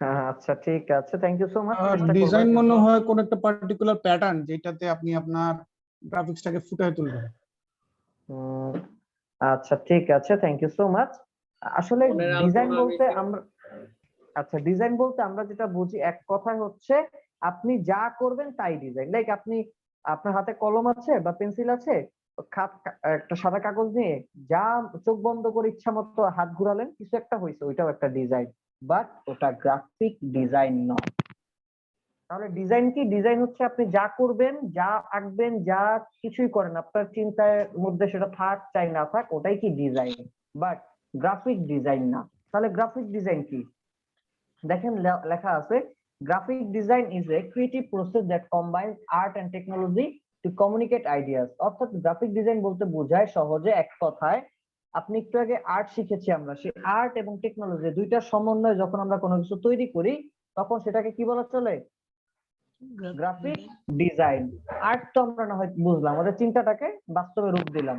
হ্যাঁ আচ্ছা ঠিক আছে, thank you so much. Design মনে হয় কোন একটা পার্টিকুলার প্যাটার্ন যেটাতে আপনি আপনার গ্রাফিক্সটাকে ফুটিয়ে তুলবেন। আচ্ছা ঠিক আছে, থ্যাংক ইউ সো মাচ। আসলে মনের ডিজাইন আলপনা বলতে বিষয়। আমরা, আচ্ছা ডিজাইন বলতে আমরা যেটা বুঝি এক কথায় হচ্ছে আপনি যা করবেন তাই ডিজাইন। লাইক আপনি, আপনার হাতে কলম আছে বা পেন্সিল আছে, একটা সাদা কাগজ নিয়ে যা চোখ বন্ধ করে ইচ্ছা মতো হাত ঘুরালেন, কিছু একটা হয়েছে, ওইটাও একটা ডিজাইন, বাট ওটা গ্রাফিক ডিজাইন নয়। তাহলে ডিজাইন কি? ডিজাইন হচ্ছে আপনি যা করবেন, যা আঁকবেন, যা কিছুই করেন, আপনার চিন্তার মধ্যে সেটা থাক চাই না থাক, ওটাই কি ডিজাইন, বাট গ্রাফিক ডিজাইন না। তাহলে গ্রাফিক ডিজাইন কি? দেখেন লেখা আছে graphic design is a creative process that combines art and technology to communicate ideas. অর্থাৎ গ্রাফিক ডিজাইন বলতে বোঝায় সহজে এক কথায়, আপনি একটু আগে আর্ট শিখেছি আমরা, সেই আর্ট এবং টেকনোলজি দুইটার সমন্বয়ে যখন আমরা কোনো কিছু তৈরি করি, তখন সেটাকে কি বলা চলে? Graphic design. আর্ট তো আমরা না হয় বুঝলাম, আমাদের চিন্তাটাকে বাস্তবে রূপ দিলাম।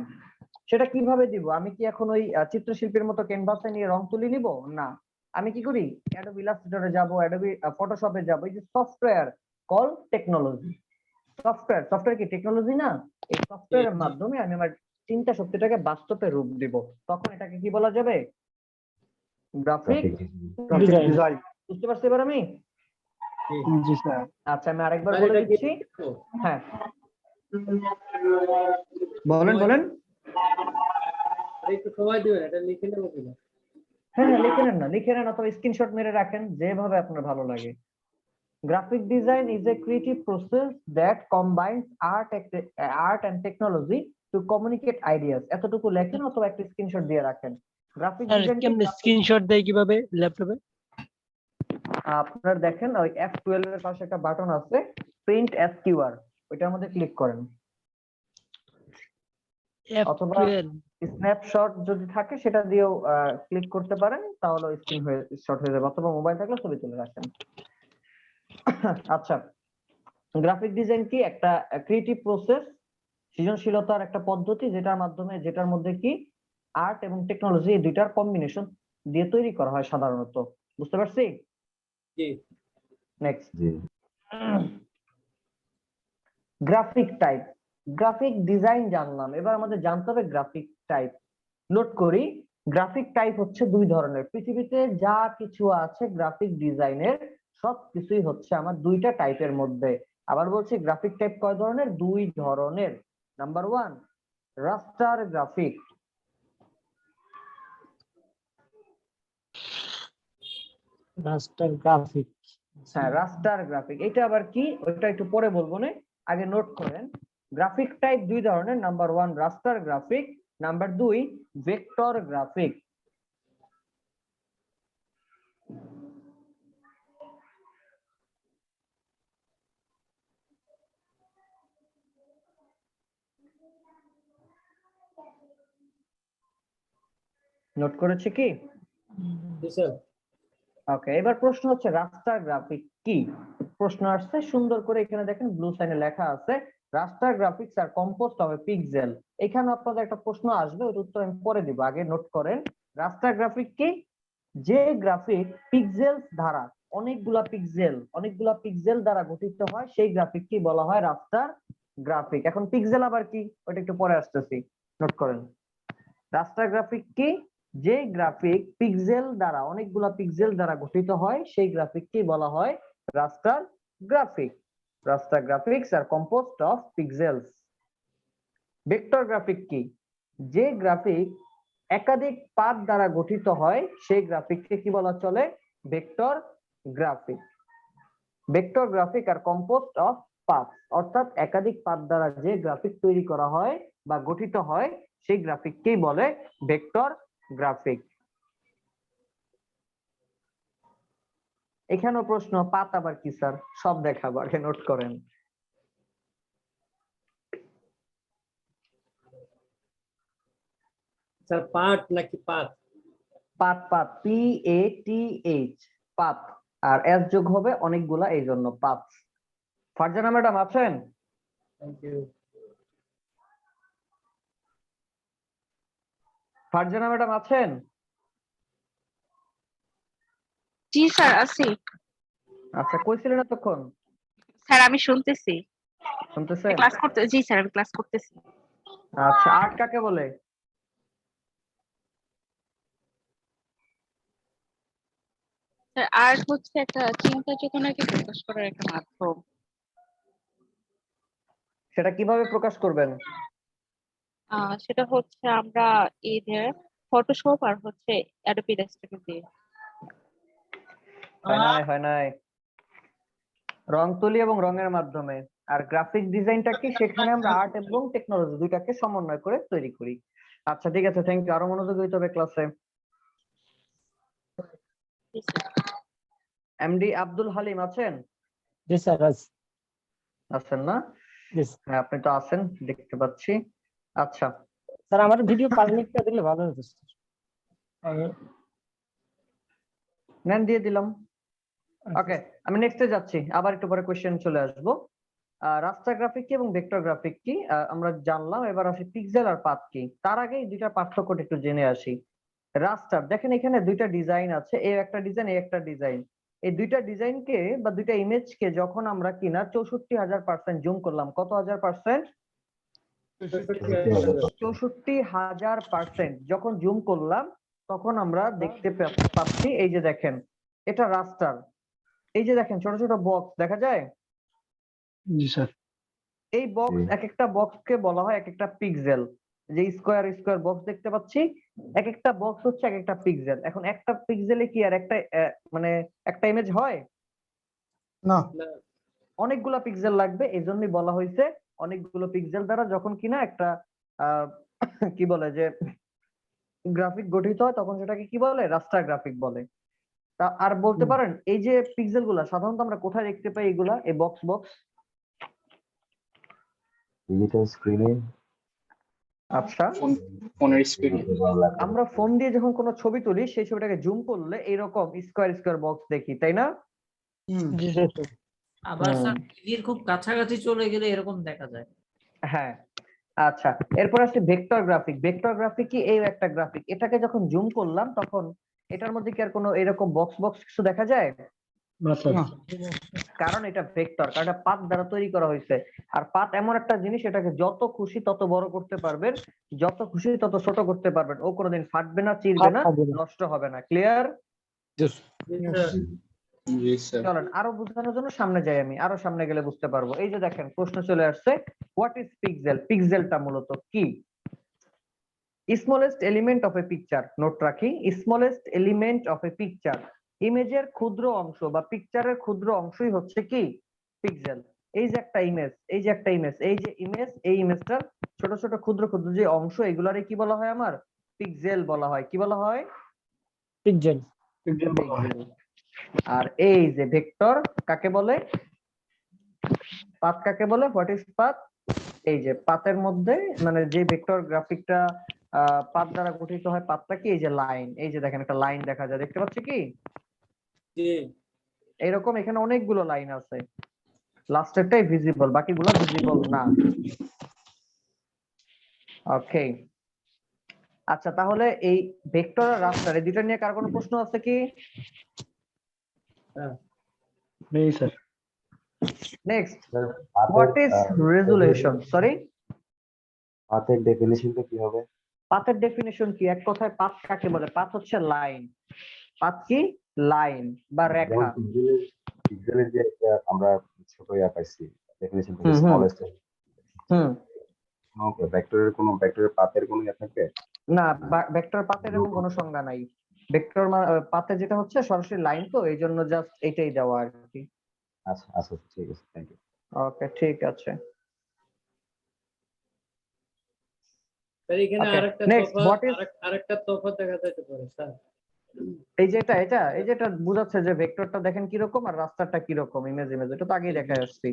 সেটা কিভাবে দিব? আমি কি এখন ওই চিত্রশিল্পীর মতো ক্যানভাসে নিয়ে রং তুলি নিব? না, আমি কি করি? অ্যাডোবি ইলাস্ট্রেটরে যাব, অ্যাডোবি ফটোশপে যাব, এই যে সফটওয়্যার কল টেকনোলজি। সফটওয়্যার কি টেকনোলজি না? এই সফটওয়্যারের মাধ্যমে আমি আমার চিন্তা শক্তিটাকে বাস্তবে রূপ দিব, তখন এটাকে কি বলা যাবে? Graphic graphic design. বুঝতে পারছি এবার আমি? জি স্যার। আচ্ছা আমি আরেকবার আর বলে এটা কি দিচ্ছি। হ্যাঁ বলেন বলেন। আর একটু সময় দিবেন, এটা লিখে নেবো কিনা? হ্যাঁ হ্যাঁ লিখে নেন না, লিখে নেন অথবা স্ক্রিনশট মেরে রাখেন, যেভাবে আপনার ভালো লাগে। Graphic design is a creative process that combines art and technology to communicate ideas. এতটুকু লেখেন অথবা একটা স্ক্রিনশট দিয়ে রাখেন। গ্রাফিক স্যার ডিজাইন কেমনে স্ক্রিনশট দেয় কিভাবে ল্যাপটপে? আপনার দেখেন ওই F12 এর পাশে একটা বাটন আছে প্রিন্ট এস কিউআর, ওইটার মধ্যে ক্লিক করেন। অথবা F12 স্ন্যাপশট যদি থাকে সেটা দিয়েও ক্লিক করতে পারেন, তাহলে স্ক্রিন হয়ে শট হয়ে যাবে, অথবা মোবাইল থাকলে ছবি তুলে রাখেন। আচ্ছা গ্রাফিক ডিজাইন কি? একটা ক্রিয়েটিভ প্রসেস, সৃজনশীলতার একটা পদ্ধতি, যেটার মধ্যে কি আর্ট এবং টেকনোলজি এই দুইটার কম্বিনেশন দিয়ে তৈরি করা হয় সাধারণত। বুঝতে পারছি? জি। Next graphic type. Graphic design জানলাম, এবার আমাদের জানতে হবে গ্রাফিক টাইপ। নোট করি, গ্রাফিক টাইপ হচ্ছে দুই ধরনের। পৃথিবীতে যা কিছু আছে গ্রাফিক ডিজাইনের সব কিছুই হচ্ছে আমার দুইটা টাইপের মধ্যে। আবার বলছি গ্রাফিক টাইপ কয় ধরনের? দুই ধরনের। Number 1 raster graphic. রাস্টার গ্রাফিক। হ্যাঁ রাস্টার গ্রাফিক, এটা আবার কি ওইটা একটু পরে বলবো না, আগে নোট করেন। গ্রাফিক টাইপ দুই ধরনের, number 1 raster graphic, number 2 vector graphic. Note করেছে কি? জি স্যার। ওকে, এবার প্রশ্ন হচ্ছে রাস্টার গ্রাফিক কি? প্রশ্ন আসছে সুন্দর করে, এখানে দেখেন ব্লু সাইনে লেখা আছে raster graphics are composed of a pixel. এখানে আপনাদের একটা প্রশ্ন আসবে, ওর উত্তর আমি পরে দিব, আগে নোট করেন। রাস্টার গ্রাফিক কি? যে গ্রাফিক পিক্সেলস দ্বারা অনেকগুলা পিক্সেল দ্বারা গঠিত হয় সেই গ্রাফিক কি বলা হয়? Raster graphic. এখন পিক্সেল আবার কি ওটা একটু পরে আসতেছি, নোট করেন। রাস্টার গ্রাফিক কি? যে গ্রাফিক অনেকগুলা পিক্সেল দ্বারা গঠিত হয় সেই গ্রাফিক কি বলা হয়? Raster graphic. Raster graphics are composed of pixels. Vector graphic কি? যে গ্রাফিক একাধিক পাথ দ্বারা গঠিত হয় সেই গ্রাফিককে কি বলা চলে? Vector graphic. Vector graphic are composed of path, অর্থাৎ একাধিক পাথ দ্বারা যে গ্রাফিক তৈরি করা হয় বা গঠিত হয় সেই গ্রাফিককেই বলে ভেক্টর গ্রাফিক। এখানেও প্রশ্ন, পাথ আবার কি স্যার? সব দেখাবো, আগে নোট করেন। স্যার পার্ট নাকি path? Path, path, PATH, path, আর এস যোগ হবে অনেকগুলা, এই জন্য পাথ। ফারজানা ম্যাডাম আছেন? Thank you. ফারজানা ম্যাডাম আছেন? জি স্যার আছি। আচ্ছা কইছিলেন এতক্ষণ? স্যার আমি শুনতেছি। শুনতেছেন? জি স্যার আমি ক্লাস করতেছি। আচ্ছা আর্ট কাকে বলে? স্যার আর্ট হচ্ছে একটা চিন্তা চেতনাকে প্রকাশ করার একটা মাধ্যম। সেটা কিভাবে প্রকাশ করবেন? সেটা হচ্ছে আমরা এদের ফটোশপ আর হচ্ছে অ্যাডোবি ইলাস্ট্রেটর দিয়ে। হয় নাই। রং তুলি এবং রঙের মাধ্যমে। আর গ্রাফিক ডিজাইনটা কি? সেখানে আমরা আর্ট এবং টেকনোলজি দুইটাকে সমন্বয় করে তৈরি করি। আচ্ছা ঠিক আছে, থ্যাংক ইউ। আরো মনোযোগী হইতে হবে ক্লাসে। জি স্যার। এমডি আব্দুল হালিম আছেন? জি স্যার আছেন না? হ্যাঁ আপনি তো আছেন, দেখতে পাচ্ছি। আচ্ছা স্যার আমার ভিডিও পারমিটটা দিলে ভালো হতো স্যার। নেন, দিয়ে দিলাম। ওকে আমি নেক্সটে যাচ্ছি, আবার একটু পরে কোশ্চেন চলে আসবো। রাস্টার গ্রাফিক কি এবং ভেক্টর গ্রাফিক কি আমরা জানলাম, এবার আসি পিক্সেল আর পাথ কি। তার আগে এই দুইটা পার্থক্যটা একটু জেনে আসি। রাস্টার দেখেন এখানে দুইটা ডিজাইন আছে, এই একটা ডিজাইন, এই একটা ডিজাইন। এই দুইটা ডিজাইনকে বা দুইটা ইমেজকে যখন আমরা কিনা 64,000% জুম করলাম, কত হাজার পার্সেন্ট? 64,000% যখন জুম করলাম তখন আমরা দেখতে পাচ্ছি, এই যে দেখেন এটা রাস্টার, এই যে দেখেন ছোট ছোট বক্স দেখা যায়, জি স্যার। এই বক্স এক একটা বক্সকে বলা হয় এক একটা পিক্সেল। যে স্কোয়ার স্কোয়ার বক্স দেখতে পাচ্ছি, এক একটা বক্স হচ্ছে এক একটা পিক্সেল। এখন একটা পিক্সেলে কি আর একটা মানে একটা ইমেজ হয়? না, না অনেকগুলো পিক্সেল লাগবে, এই জন্যই বলা হয়েছে অনেকগুলো পিক্সেল দ্বারা যখন কিনা একটা আহ, কি বলে যে গ্রাফিক গঠিত হয় তখন সেটাকে কি বলে, রাস্টার গ্রাফিক বলে। তা আর বলতে পারেন এই যে পিক্সেল গুলা সাধারণত আমরা কোথায় দেখতে পাই এগুলা, এই বক্স বক্স? ডিজিটাল স্ক্রিনে, আচ্ছা, ফোনের স্ক্রিনে। আমরা ফোন দিয়ে যখন কোনো ছবি তুলি সেই ছবিটাকে জুম করলে এইরকম স্কোয়ার স্কোয়ার বক্স দেখি, তাই না? জি স্যার। আবার হুম। স্যার টিভির খুব কাছাকাছি চলে গেলে এরকম দেখা যায়। হ্যাঁ, আচ্ছা, এরপর আছে ভেক্টর গ্রাফিক। ভেক্টর গ্রাফিক কি, এই একটা গ্রাফিক, এটাকে যখন জুম করলাম তখন এটার মধ্যে কি আর কোনো এরকম বক্স বক্স কিছু দেখা যায়? না স্যার। না। কারণ এটা ভেক্টর, কারণ এটা পাত দ্বারা তৈরি করা হয়েছে। আর পাত এমন একটা জিনিস, এটাকে যত খুশি তত বড় করতে পারবেন, যত খুশি তত ছোট করতে পারবেন, ও কোনোদিন ফাটবে না, চিরবে না, নষ্ট হবে না। ক্লিয়ার? জি স্যার। জি স্যার। চলেন আরো বোঝানোর জন্য সামনে যাই, আমি আরো সামনে গেলে বুঝতে পারবো। এই যে দেখেন প্রশ্ন চলে আসছে, হোয়াট ইজ পিক্সেল? পিক্সেলটা মূলত কি? Smallest element of a picture, note রাখি, smallest element of a picture, ইমেজের ক্ষুদ্র অংশ বা পিকচারের ক্ষুদ্র অংশই হচ্ছে কি পিক্সেল। এই যে একটা ইমেজ, এই যে একটা ইমেজ, এই যে ইমেজ, এই ইমেজটার ছোট ছোট ক্ষুদ্র ক্ষুদ্র যে অংশ, এগুলারে কি বলা হয় আমার? পিক্সেল বলা হয়। কি বলা হয়? পিক্সেল। পিক্সেল। আর এই যে ভেক্টর কাকে বলে? পাথ কাকে বলে? What is path? এই যে পাথের মধ্যে মানে যে ভেক্টর গ্রাফিকটা পাথ দ্বারা গঠিত হয়, পাথটা কি? এই যে লাইন, এই যে দেখেন একটা লাইন দেখা যায়, দেখতে পাচ্ছি কি? জি এরকম এখানে অনেকগুলো লাইন আছে, লাস্টেরটাই ভিজিবল, বাকিগুলো ভিজিবল না। ওকে, আচ্ছা, তাহলে এই ভেক্টর আর রাস্টার এই দুইটা নিয়ে কার কোনো প্রশ্ন আছে কি? নেই sir. Next, sir, what is resolution? Sorry, পাথের ডেফিনিশনটা কি হবে? পাথের ডেফিনিশন কি? এক কথায় পাথ কাকে বলে? পাথ হচ্ছে লাইন। পাথ কি? লাইন বা যেমন রেখা। পিক্সেলের যে একটা আমরা ছোট ইয়া পাইছি ডেফিনিশন থেকে, হুম, হুম। স্মলেস্ট। হুম, ভেক্টরের ভেক্টরের পাথের কোনো ইয়া থাকবে? না, ভেক্টর পাথের এরকম কোনো সংজ্ঞা নাই। ভেক্টর পাথে যেটা হচ্ছে সরাসরি লাইন, তো এই জন্য জাস্ট এটাই দেওয়া আর কি। আচ্ছা আচ্ছা, ঠিক আছে, থ্যাংক ইউ। ওকে, ঠিক আছে। স্যার এখানে Okay, আরেকটা next, তফাৎ, what is- আরেকটা তফাৎ দেখা যেতে পারে স্যার। এই যে এই যে এটা বোঝাচ্ছে যে ভেক্টরটা দেখেন কিরকম আর রাস্তাটা কিরকম, ইমেজ এটা তো আগেই দেখা আসছি।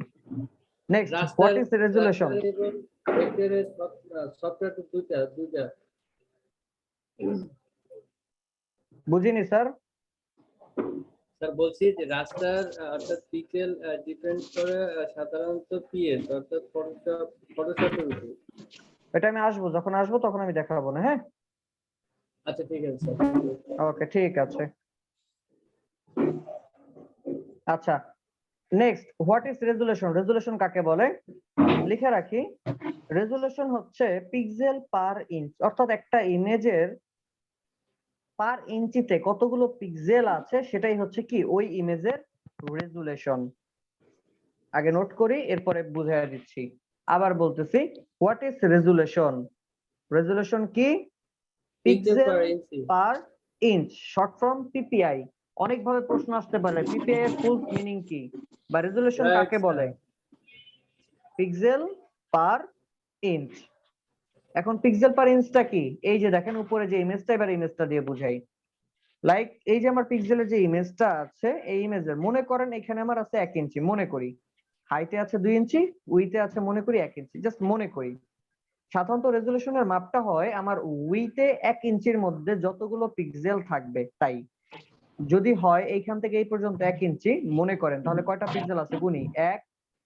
Next, what is resolution? ভেক্টরের সফটওয়্যার তো দুইটা বুঝিনি স্যার। স্যার বলছি যে রাস্টার অর্থাৎ পিক্সেল ডিপেন্ড করে সাধারণত পিএস অর্থাৎ ফটোশপের উপর। এটা আমি আসবো, যখন আসবো তখন আমি দেখাবো না, হ্যাঁ? আচ্ছা ঠিক আছে স্যার। ওকে, ঠিক আছে। আচ্ছা, next, what is resolution? Resolution কাকে বলে? লিখে রাখি, রেজুলেশন হচ্ছে পিক্সেল পার ইঞ্চ, অর্থাৎ একটা ইমেজের পার ইঞ্চিতে কতগুলো পিক্সেল আছে সেটাই হচ্ছে কি ওই ইমেজের রেজুলেশন। আগে নোট করি, এরপরে বুঝাইয়া দিচ্ছি। আবার বলতেছি, হোয়াট ইজ রেজুলেশন? রেজুলেশন কি? Pixel pixel per inch. Per inch, short form PPI. অনেক ভাবে প্রশ্ন আসতে পারে, পিপিআই এর ফুল মিনিং কি বা রেজুলেশন Right, কাকে বলে? পিক্সেল পার ইঞ্চ। এখন পিক্সেল পার ইঞ্চটা কি? এই যে দেখেন উপরে যে ইমেজটা, এবার ইমেজটা দিয়ে বুঝাই। লাইক এই যে আমার পিক্সেলের যে ইমেজটা আছে, এই ইমেজের মনে করেন এখানে আমার আছে 1 ইঞ্চি, মনে করি হাইটে আছে 2 ইঞ্চি, উইতে আছে মনে করি 1 ইঞ্চি, জাস্ট মনে করি। সাধারণত রেজুলেশনের মাপটা হয় আমার উইতে 1 ইঞ্চির মধ্যে যতগুলো পিক্সেল থাকবে তাই। যদি হয় এইখান থেকে এই পর্যন্ত 1 ইঞ্চি মনে করেন, তাহলে কয়টা পিক্সেল আছে গুনি, 1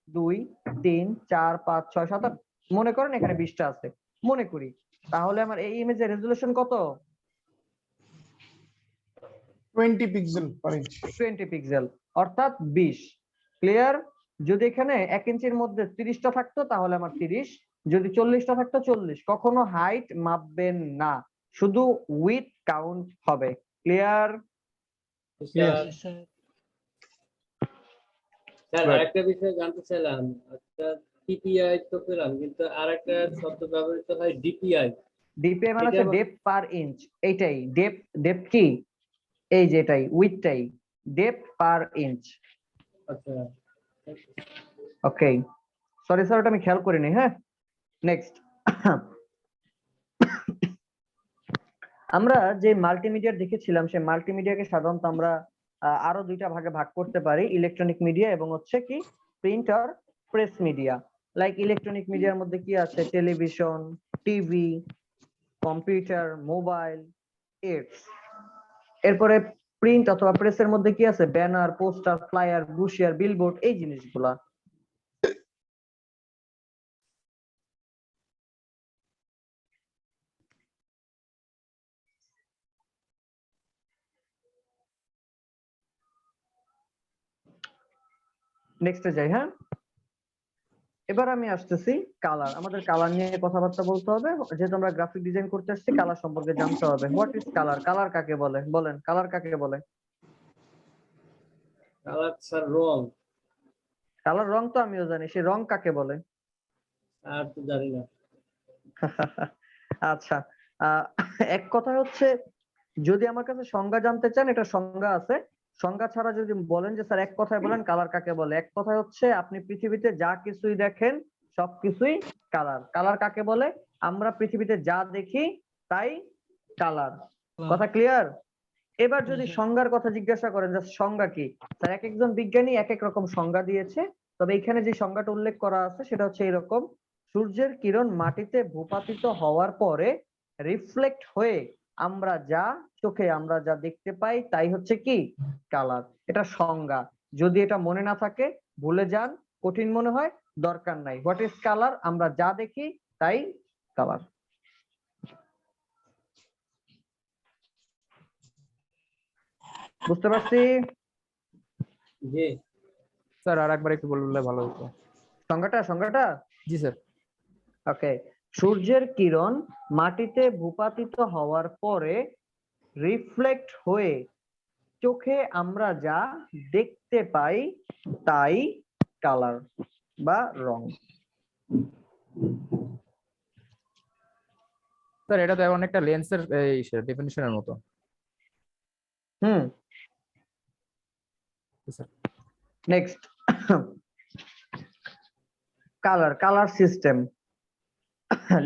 2 3 4 5 6 7 8, মনে করেন এখানে 20টা আছে মনে করি। তাহলে আমার এই ইমেজের রেজুলেশন কত? 20 পিক্সেল পার ইঞ্চ। 20 পিক্সেল, অর্থাৎ 20। ক্লিয়ার? যদি এখানে 1 ইঞ্চির মধ্যে 30টা থাকতো তাহলে আমার 30, যদি 40টা থাকতো 40। কখনো হাইট মাপবেন না, শুধু উইথ কাউন্ট হবে। Clear? Sir sir sir Right. আরেকটা বিষয় জানতে চাইলাম, আচ্ছা টিপিআই তো পেলাম, কিন্তু আরেকটা শব্দ ব্যবহৃত হয় ডিপিআই। ডিপিআই মানে হচ্ছে এটা- ডেপথ পার ইঞ্চ, এইটাই ডেপথ কি, এই যে এটাই উইথটাই ডেপথ পার ইঞ্চ। আচ্ছা ওকে, সরি স্যার, ওটা আমি খেয়াল করিনি। হ্যাঁ, নেক্সট আমরা যে মাল্টিমিডিয়া দেখেছিলাম, সেই মাল্টিমিডিয়াকে সাধারণত আমরা আরো দুইটা ভাগে ভাগ করতে পারি, ইলেকট্রনিক মিডিয়া এবং হচ্ছে কি প্রিন্ট আর প্রেস মিডিয়া। লাইক ইলেকট্রনিক মিডিয়ার মধ্যে কি আছে, television, TV, computer, mobile, ads. এরপরে প্রিন্ট অথবা প্রেসের মধ্যে কি আছে, banner, poster, flyer, brochure, billboard, এই জিনিসগুলা। নেক্সটে যাই। হ্যাঁ, এবার আমি আসতেছি কালার। আমাদের কালার নিয়ে কথাবার্তা বলতে হবে, যেহেতু আমরা গ্রাফিক ডিজাইন করতে আসছি, কালার সম্পর্কে জানতে হবে। What is colour? কালার কাকে বলে? বলেন, কালার কাকে বলে? কালার স্যার রং। কালার রং তো আমিও জানি, সে রং কাকে বলে? আর তো জানি না। আচ্ছা, এক কথা হচ্ছে, যদি আমার কাছে সংজ্ঞা জানতে চান, এটা সংজ্ঞা আছে। সংজ্ঞা ছাড়া যদি বলেন যে স্যার এক কথায় বলেন কালার কাকে বলে, এক কথায় হচ্ছে আপনি পৃথিবীতে যা কিছুই দেখেন সবকিছুই কালার। কালার কাকে বলে? আমরা পৃথিবীতে যা দেখি তাই কালার। কথা ক্লিয়ার? এবার যদি সংজ্ঞার কথা জিজ্ঞাসা করেন যে সংজ্ঞা কি, স্যার এক একজন বিজ্ঞানী এক এক রকম সংজ্ঞা দিয়েছে। তবে এখানে যে সংজ্ঞাটা উল্লেখ করা আছে সেটা হচ্ছে এরকম: সূর্যের কিরণ মাটিতে ভূপাতিত হওয়ার পরে রিফ্লেক্ট হয়ে চোখে আমরা যা দেখতে পাই তাই হচ্ছে কি কালার। এটা সংজ্ঞা। যদি এটা মনে না থাকে ভুলে যান, কঠিন মনে হয়, দরকার নাই। What is colour? আমরা যা দেখি তাই কালার। বুঝতে পারছি? জি স্যার আর একবার একটু বললে ভালো হতো। সংজ্ঞাটা জি স্যার। ওকে, সূর্যের কিরণ মাটিতে ভূপাতিত হওয়ার পরে রিফ্লেক্ট হয়ে চোখে আমরা যা দেখতে পাই তাই কালার বা রং। স্যার এটা তো এখন একটা লেন্সের ডেফিনিশনের মতো। হুম, স্যার নেক্সট কালার সিস্টেম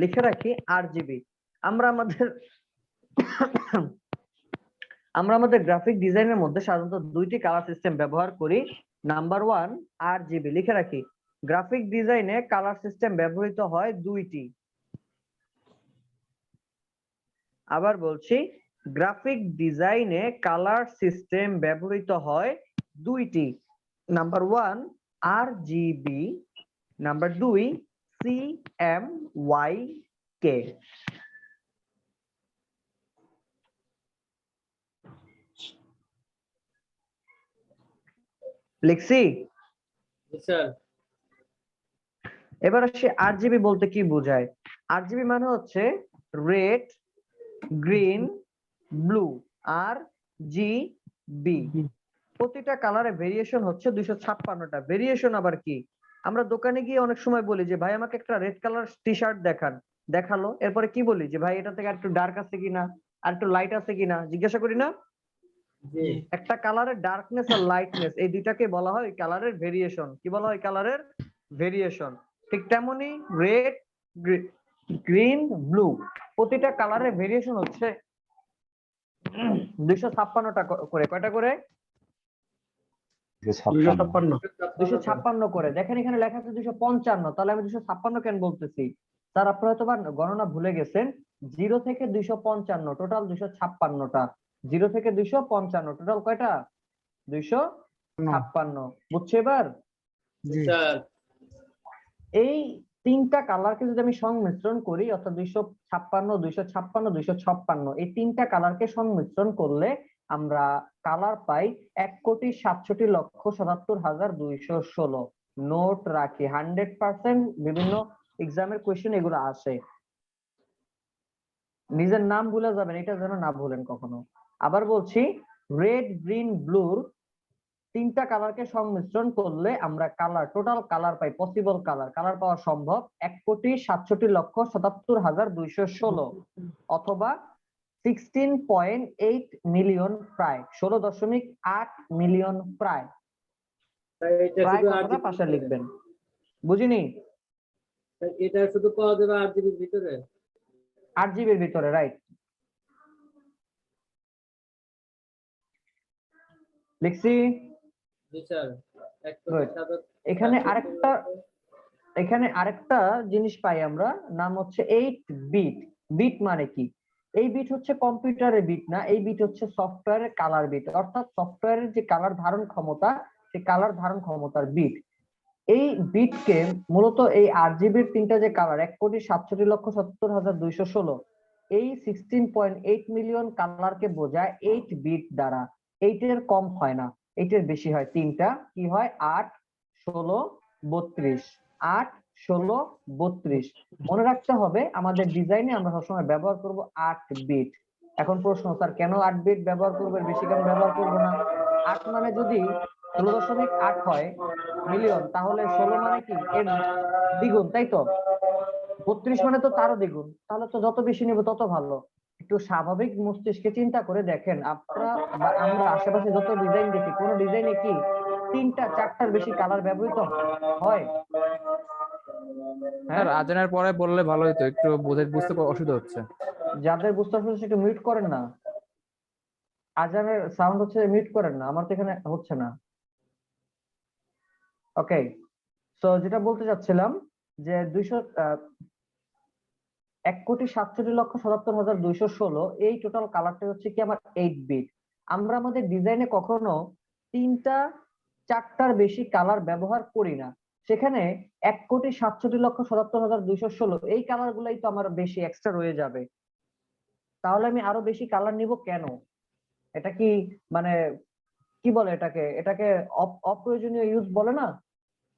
লিখে রাখি আরজিবি। আমরা আমাদের গ্রাফিক ডিজাইনের মধ্যে সাধারণত দুইটি কালার সিস্টেম ব্যবহার করি। নাম্বার 1 আরজিবি লিখে রাখি। গ্রাফিক ডিজাইনে কালার সিস্টেম ব্যবহৃত হয় দুইটি। আবার বলছি, গ্রাফিক ডিজাইনে কালার সিস্টেম ব্যবহৃত হয় দুইটি। Number 1 RGB, number 2 CMYK. লিখছি? স্যার। এবার আসি আরজিবি বলতে কি বোঝায়। আরজিবি মানে হচ্ছে রেড, গ্রিন, ব্লু, আর জিবি। প্রতিটা কালারে ভেরিয়েশন হচ্ছে 256টা। ভেরিয়েশন আবার কি? আমরা দোকানে গিয়ে অনেক সময় বলি যে ভাই আমাকে একটা রেড কালার টি শার্ট দেখান, দেখালো, এরপরে কি বলি যে ভাই এটা থেকে আর একটু ডার্ক আছে কিনা, আর একটু লাইট আছে কিনা জিজ্ঞাসা করি না? জি একটা কালারের ডার্কনেস আর লাইটনেস এই দুইটাকে বলা হয় কালারের ভেরিয়েশন। কি বলা হয়? কালারের ভেরিয়েশন। ঠিক তেমনি রেড, গ্রিন, ব্লু, প্রতিটা কালারের ভেরিয়েশন হচ্ছে 256টা করে। কয়টা করে? 256 করে। দেখেন এখানে লেখা আছে 255, তাহলে আমি 256 কেন বলতেছি? স্যার আপনারা হয়তো গণনা ভুলে গেছেন। 0 থেকে 255 টোটাল 256টা। 0 থেকে 255 টোটাল কয়টা? 256। বুঝছো এবার? স্যার। এই তিনটা কালারকে যদি আমি সংমিশ্রণ করি, অর্থাৎ 256, 256, 256, এই তিনটা কালারকে সংমিশ্রণ করলে আমরা কালার পাই 1,67,77,216। নোট রাখি, 100% বিভিন্ন এক্সামের কোয়েশ্চেন এগুলো আসে। নিজের নাম ভুলে যাবেন, এটা যেন না ভুলেন কখনো। আবার বলছি, রেড, গ্রিন, ব্লুর তিনটা কালারকে সংমিশ্রণ করলে আমরা কালার, টোটাল কালার পাই, পসিবল কালার পাওয়া সম্ভব 1,67,77,216 অথবা 16.8 মিলিয়ন, প্রায় 16.8 মিলিয়ন, প্রায় এটা প্রায় শুধু কথাটা RGB পাশে লিখবেন। বুঝিনি? এটা শুধু পাওয়া যাবে RGB ভিতরে। 8 জিবির ভিতরে, রাইট। লিখছি। জি স্যার। Good. এখানে আরেকটা জিনিস পাই আমরা, নাম হচ্ছে 8 বিট। বিট মানে কি? এই বিট হচ্ছে কম্পিউটারের বিট না, এই বিট হচ্ছে সফটওয়্যারের কালার বিট, অর্থাৎ সফটওয়্যারের যে কালার ধারণ ক্ষমতা, সেই কালার ধারণ ক্ষমতার বিট। এই বিটকে মূলত এই RGBর তিনটা যে কালার 1,67,77,216, এই 16.8 মিলিয়ন কালারকে বোঝায় 8 বিট দ্বারা। 8 এর কম হয় না, 8 এর বেশি হয়। তিনটা কি হয়? 8, 16, 32। 8, 16, 32। মনে রাখতে হবে আমাদের ডিজাইনে আমরা সবসময় ব্যবহার করব 8 বিট। এখন প্রশ্ন, স্যার কেন 8 বিট ব্যবহার করবো, এর বেশি কেন ব্যবহার করবো না? 8 মানে যদি 16.8 হয় মিলিয়ন, তাহলে 16 মানে কি এর দ্বিগুণ, তাই তো? 32 মানে তো তারও দ্বিগুণ, তাহলে তো যত বেশি নেব তত ভালো। একটু স্বাভাবিক মস্তিষ্কে চিন্তা করে দেখেন, আপনারা বা আমরা আশেপাশে যত ডিজাইন দেখি, কোন ডিজাইনে কি 3টা 4টার বেশি কালার ব্যবহৃত হয়? স্যার আজানের পরে বললে ভালো হতো, একটু বুঝতে অসুবিধা হচ্ছে। যাদের বুঝতে অসুবিধা একটু মিউট করেন না, আজানের সাউন্ড হচ্ছে, মিউট করেন না, আমার তো এখানে হচ্ছে না। ওকে, তো যেটা বলতে চাচ্ছিলাম যে 1,67,77,216 এই টোটাল কালারটা হচ্ছে কি আমার 8 বিট। আমরা আমাদের ডিজাইনে কখনো 3টা 4টার বেশি কালার ব্যবহার করি না, সেখানে 1,67,77,216 এই কালার গুলাই তো আমার বেশি এক্সট্রা রয়ে যাবে। তাহলে আমি আরো বেশি কালার নিব কেন? এটা কি মানে কি বলে এটাকে, এটাকে অপ্রয়োজনীয় ইউজ বলে না?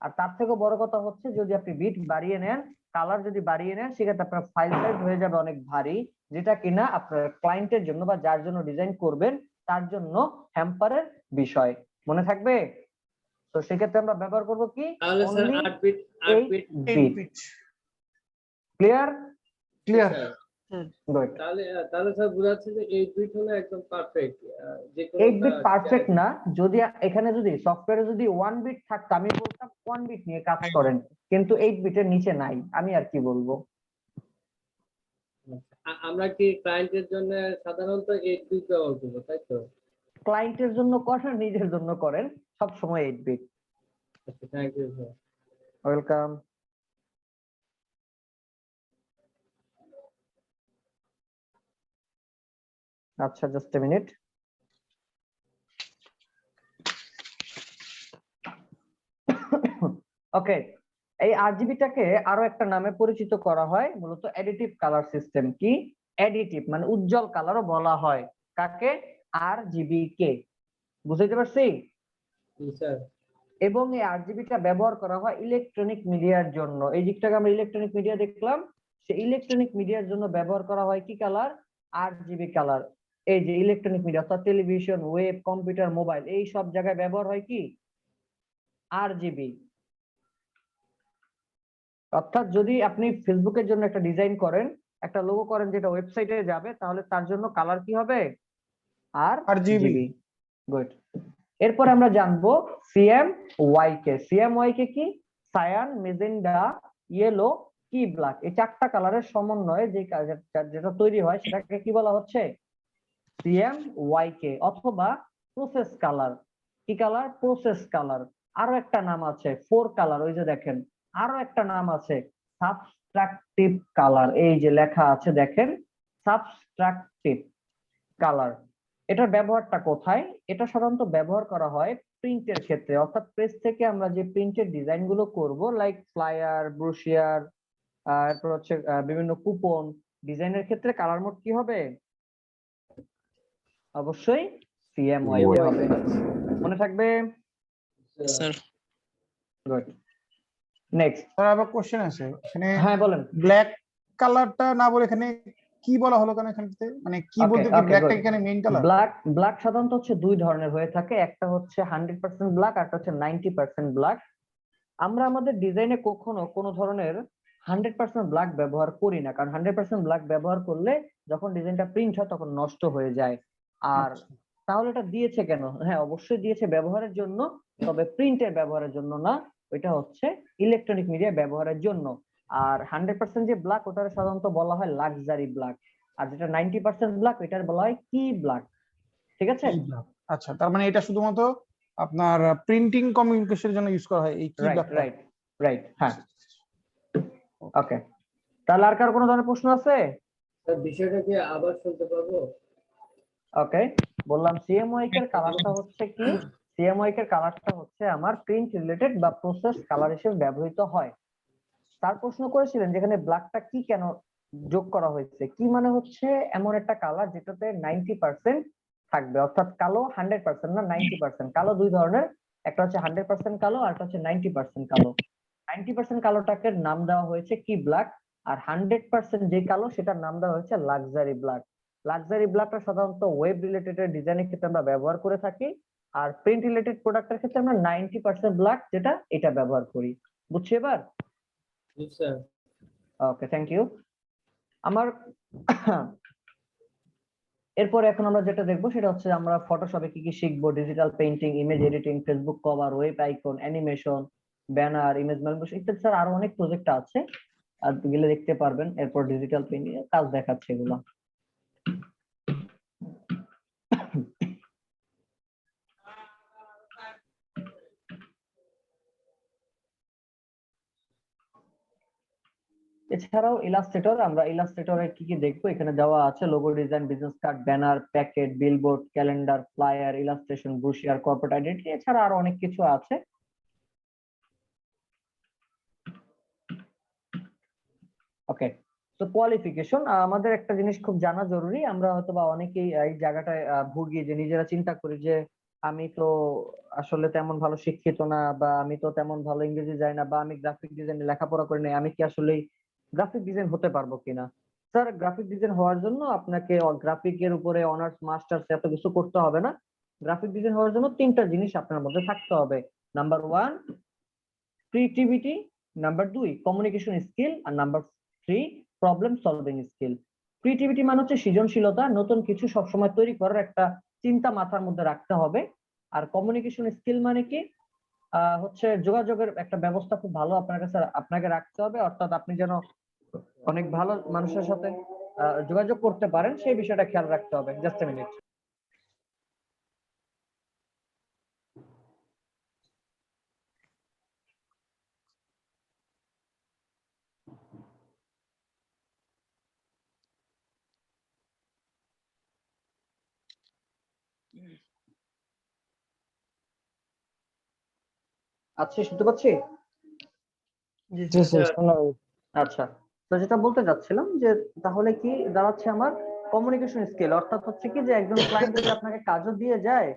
আর তার থেকেও বড় কথা হচ্ছে, যদি আপনি বিট বাড়িয়ে নেন, কালার যদি বাড়িয়ে নেন, সেক্ষেত্রে আপনার ফাইল সাইজ হয়ে যাবে অনেক ভারী, যেটা কিনা আপনার ক্লায়েন্টের জন্য বা যার জন্য ডিজাইন করবেন তার জন্য হ্যাম্পারের বিষয়। মনে থাকবে? তো সেক্ষেত্রে আমরা ব্যবহার করব কি? তাহলে sir Only 8 bit 8 bit. Clear? Clear. Good. তাহলে স্যার বোঝাচ্ছে যে 8 বিট হলো একদম পারফেক্ট। যে 8 বিট পারফেক্ট না, যদি এখানে যদি সফটওয়্যারে যদি 1 বিট থাকতো আমি বলতাম 1 বিট নিয়ে কাজ করেন, কিন্তু 8 বিটের নিচে নাই, আমি আর কি বলবো। আমরা কি ক্লায়েন্টের জন্য সাধারণত 8 বিট ব্যবহার করব, তাই তো? ক্লায়েন্টের জন্য করেন, নিজের জন্য করেন, সব সময় 8 বিট। আচ্ছা, থ্যাংক ইউ স্যার। ওয়েলকাম। আচ্ছা, জাস্ট এ মিনিট। ওকে, এই RGBটাকে আরো একটা নামে পরিচিত করা হয়, মূলত অ্যাডিটিভ কালার সিস্টেম। কি অ্যাডিটিভ মানে উজ্জ্বল কালারও বলা হয় কাকে? RGB কে। বুঝতে পারছি? স্যার এবং এই RGBটা ব্যবহার করা হয় ইলেকট্রনিক মিডিয়ার জন্য। এই দিকটাকে আমরা ইলেকট্রনিক মিডিয়া দেখলাম, সেই ইলেকট্রনিক মিডিয়ার জন্য ব্যবহার করা হয় কি কালার? RGB colour. এই যে ইলেকট্রনিক মিডিয়া অর্থাৎ টেলিভিশন, ওয়েব, কম্পিউটার, মোবাইল, এই সব জায়গায় ব্যবহার হয় কি? RGB। অর্থাৎ যদি আপনি ফেসবুকের জন্য একটা ডিজাইন করেন, একটা লোগো করেন যেটা ওয়েবসাইটে যাবে, তাহলে তার জন্য কালার কি হবে? RGB। গুড। এরপর আমরা জানবো CMYK। CMYK কি? সায়ান, মেজেন্ডা, ইয়েলো, কি ব্ল্যাক। এই 4টা কালারের সমন্বয়ে যে যেটা তৈরি হয় সেটাকে কি বলা হচ্ছে? CMYK অথবা প্রসেস কালার। কি কালার? Process colour. আরো একটা নাম আছে 4 কালার, ওই যে দেখেন আরো একটা নাম আছে সাবস্ট্রাকটিভ কালার। এই যে লেখা আছে দেখেন, সাবস্ট্রাকটিভ কালার। এটার ব্যবহারটা কোথায়? এটা সাধারণত ব্যবহার করা হয় প্রিন্টের ক্ষেত্রে, অর্থাৎ প্রেস থেকে আমরা যে প্রিন্টের ডিজাইন গুলো করব, লাইক ফ্লায়ার, ব্রোশিয়ার, এরপর হচ্ছে বিভিন্ন কুপন ডিজাইনের ক্ষেত্রে কালার মোড কি হবে? অবশ্যই CMYK হবে। মনে থাকবে? Sir good. নেক্সট। স্যার আবার কোশ্চেন আছে এখানে। হ্যাঁ বলেন। ব্ল্যাক কালারটা না বলে এখানে কি বলা হলো কেন এখানটাতে, মানে কি Okay, বলতে কি okay, ব্ল্যাকটা good. এখানে মেইন কালার? ব্ল্যাক সাধারণত হচ্ছে দুই ধরনের হয়ে থাকে, একটা হচ্ছে 100% ব্ল্যাক আর একটা হচ্ছে 90% ব্ল্যাক। আমরা আমাদের ডিজাইনে কখনো কোনো ধরনের 100% ব্ল্যাক ব্যবহার করি না, কারণ 100% ব্ল্যাক ব্যবহার করলে যখন ডিজাইনটা প্রিন্ট হয় তখন নষ্ট হয়ে যায়। আর তাহলে এটা দিয়েছে কেন? হ্যাঁ, অবশ্যই দিয়েছে ব্যবহারের জন্য, তবে প্রিন্টের ব্যবহারের জন্য না, ওইটা হচ্ছে ইলেকট্রনিক মিডিয়া ব্যবহারের জন্য। আর 100% যে ব্ল্যাক ওটার সাধারণত বলা হয় লাক্সারি ব্ল্যাক, আর যেটা 90% ব্ল্যাক ওইটার বলা হয় কি ব্ল্যাক। ঠিক আছে? আচ্ছা, তার মানে এটা শুধুমাত্র আপনার প্রিন্টিং কমিউনিকেশনের জন্য ইউজ করা হয় এই কি রাইট ব্ল্যাকটা? রাইট রাইট, হ্যাঁ। ওকে, তাহলে আর কার কোনো ধরনের প্রশ্ন আছে? স্যার বিষয়টা কি আবার শুনতে পাবো? ওকে, বললাম সিএমওয়াইক এর কালারটা হচ্ছে কি, সিএমওয়াইক এর কালারটা হচ্ছে আমার প্রিন্ট রিলেটেড বা প্রসেস কালার হিসেবে ব্যবহৃত হয়। তার প্রশ্ন করেছিলেন যেখানে ব্ল্যাকটা কি কেন যোগ করা হয়েছে, কি মানে হচ্ছে এমন একটা কালার যেটাতে 90% থাকবে, অর্থাৎ কালো 100% না 90%। কালো দুই ধরনের, একটা হচ্ছে 100% কালো আর একটা হচ্ছে 90% কালো। 90% কালোটাকে নাম দেওয়া হয়েছে কি ব্ল্যাক, আর 100% যে কালো সেটার নাম দেওয়া হয়েছে লাক্সারি ব্ল্যাক। লাক্সারি ব্ল্যাকটা সাধারণত ওয়েব রিলেটেড ডিজাইনের ক্ষেত্রে আমরা ব্যবহার করে থাকি, আর প্রিন্ট রিলেটেড প্রোডাক্টের ক্ষেত্রে আমরা 90% ব্ল্যাক যেটা এটা ব্যবহার করি। বুঝছি এবার? জি স্যার। Okay, thank you. আমার এরপর এখন আমরা যেটা দেখবো সেটা হচ্ছে আমরা ফটোশপে কি কি শিখবো, digital painting, image editing, Facebook cover, web icon, animation, banner, image manipulation ইত্যাদি। স্যার আরো অনেক প্রজেক্ট আছে, আর গেলে দেখতে পারবেন। এরপর ডিজিটাল পেইন্টিং এর কাজ দেখাচ্ছে এগুলো। এছাড়াও ইলাস্ট্রেটর, আমরা ইলাস্ট্রেটরে কি কি দেখবো এখানে দেওয়া আছে, logo design, business card, banner, packet, billboard, calendar, flyer, illustration, brochure, corporate identity, এছাড়া আরো অনেক কিছু আছে। ওকে, তো কোয়ালিফিকেশন, আমাদের একটা জিনিস খুব জানা জরুরি। আমরা হয়তো বা অনেকেই এই জায়গাটায় ভুগি যে নিজেরা চিন্তা করি যে আমি তো আসলে তেমন ভালো শিক্ষিত না, বা আমি তো তেমন ভালো ইংরেজি জানি না, বা আমি গ্রাফিক ডিজাইনে লেখাপড়া করি নাই, আমি কি আসলে গ্রাফিক ডিজাইন হতে পারবো কিনা? স্যার, গ্রাফিক ডিজাইন হওয়ার জন্য আপনাকে গ্রাফিকের উপরে অনার্স মাস্টার্স এত কিছু করতে হবে না। গ্রাফিক ডিজাইন হওয়ার জন্য তিনটা জিনিস আপনার মধ্যে থাকতে হবে। Number 1 creativity, number 2 communication skill, আর number 3 problem solving skill. Creativity মানে হচ্ছে সৃজনশীলতা, নতুন কিছু সবসময় তৈরি করার একটা চিন্তা মাথার মধ্যে রাখতে হবে। আর কমিউনিকেশন স্কিল মানে কি, হচ্ছে যোগাযোগের একটা ব্যবস্থা খুব ভালো আপনার কাছে আপনাকে রাখতে হবে, অর্থাৎ আপনি যেন অনেক ভালো মানুষের সাথে যোগাযোগ করতে পারেন সেই বিষয়টা খেয়াল রাখতে হবে। Just a minute. আচ্ছা, শুনতে পাচ্ছি? আচ্ছা, তো যেটা বলতে যাচ্ছিলাম যে তাহলে কি দাঁড়াচ্ছে আমার কমিউনিকেশন স্কিল, অর্থাৎ হচ্ছে কি যে একজন ক্লায়েন্ট যদি আপনাকে কাজও দিয়ে যায়,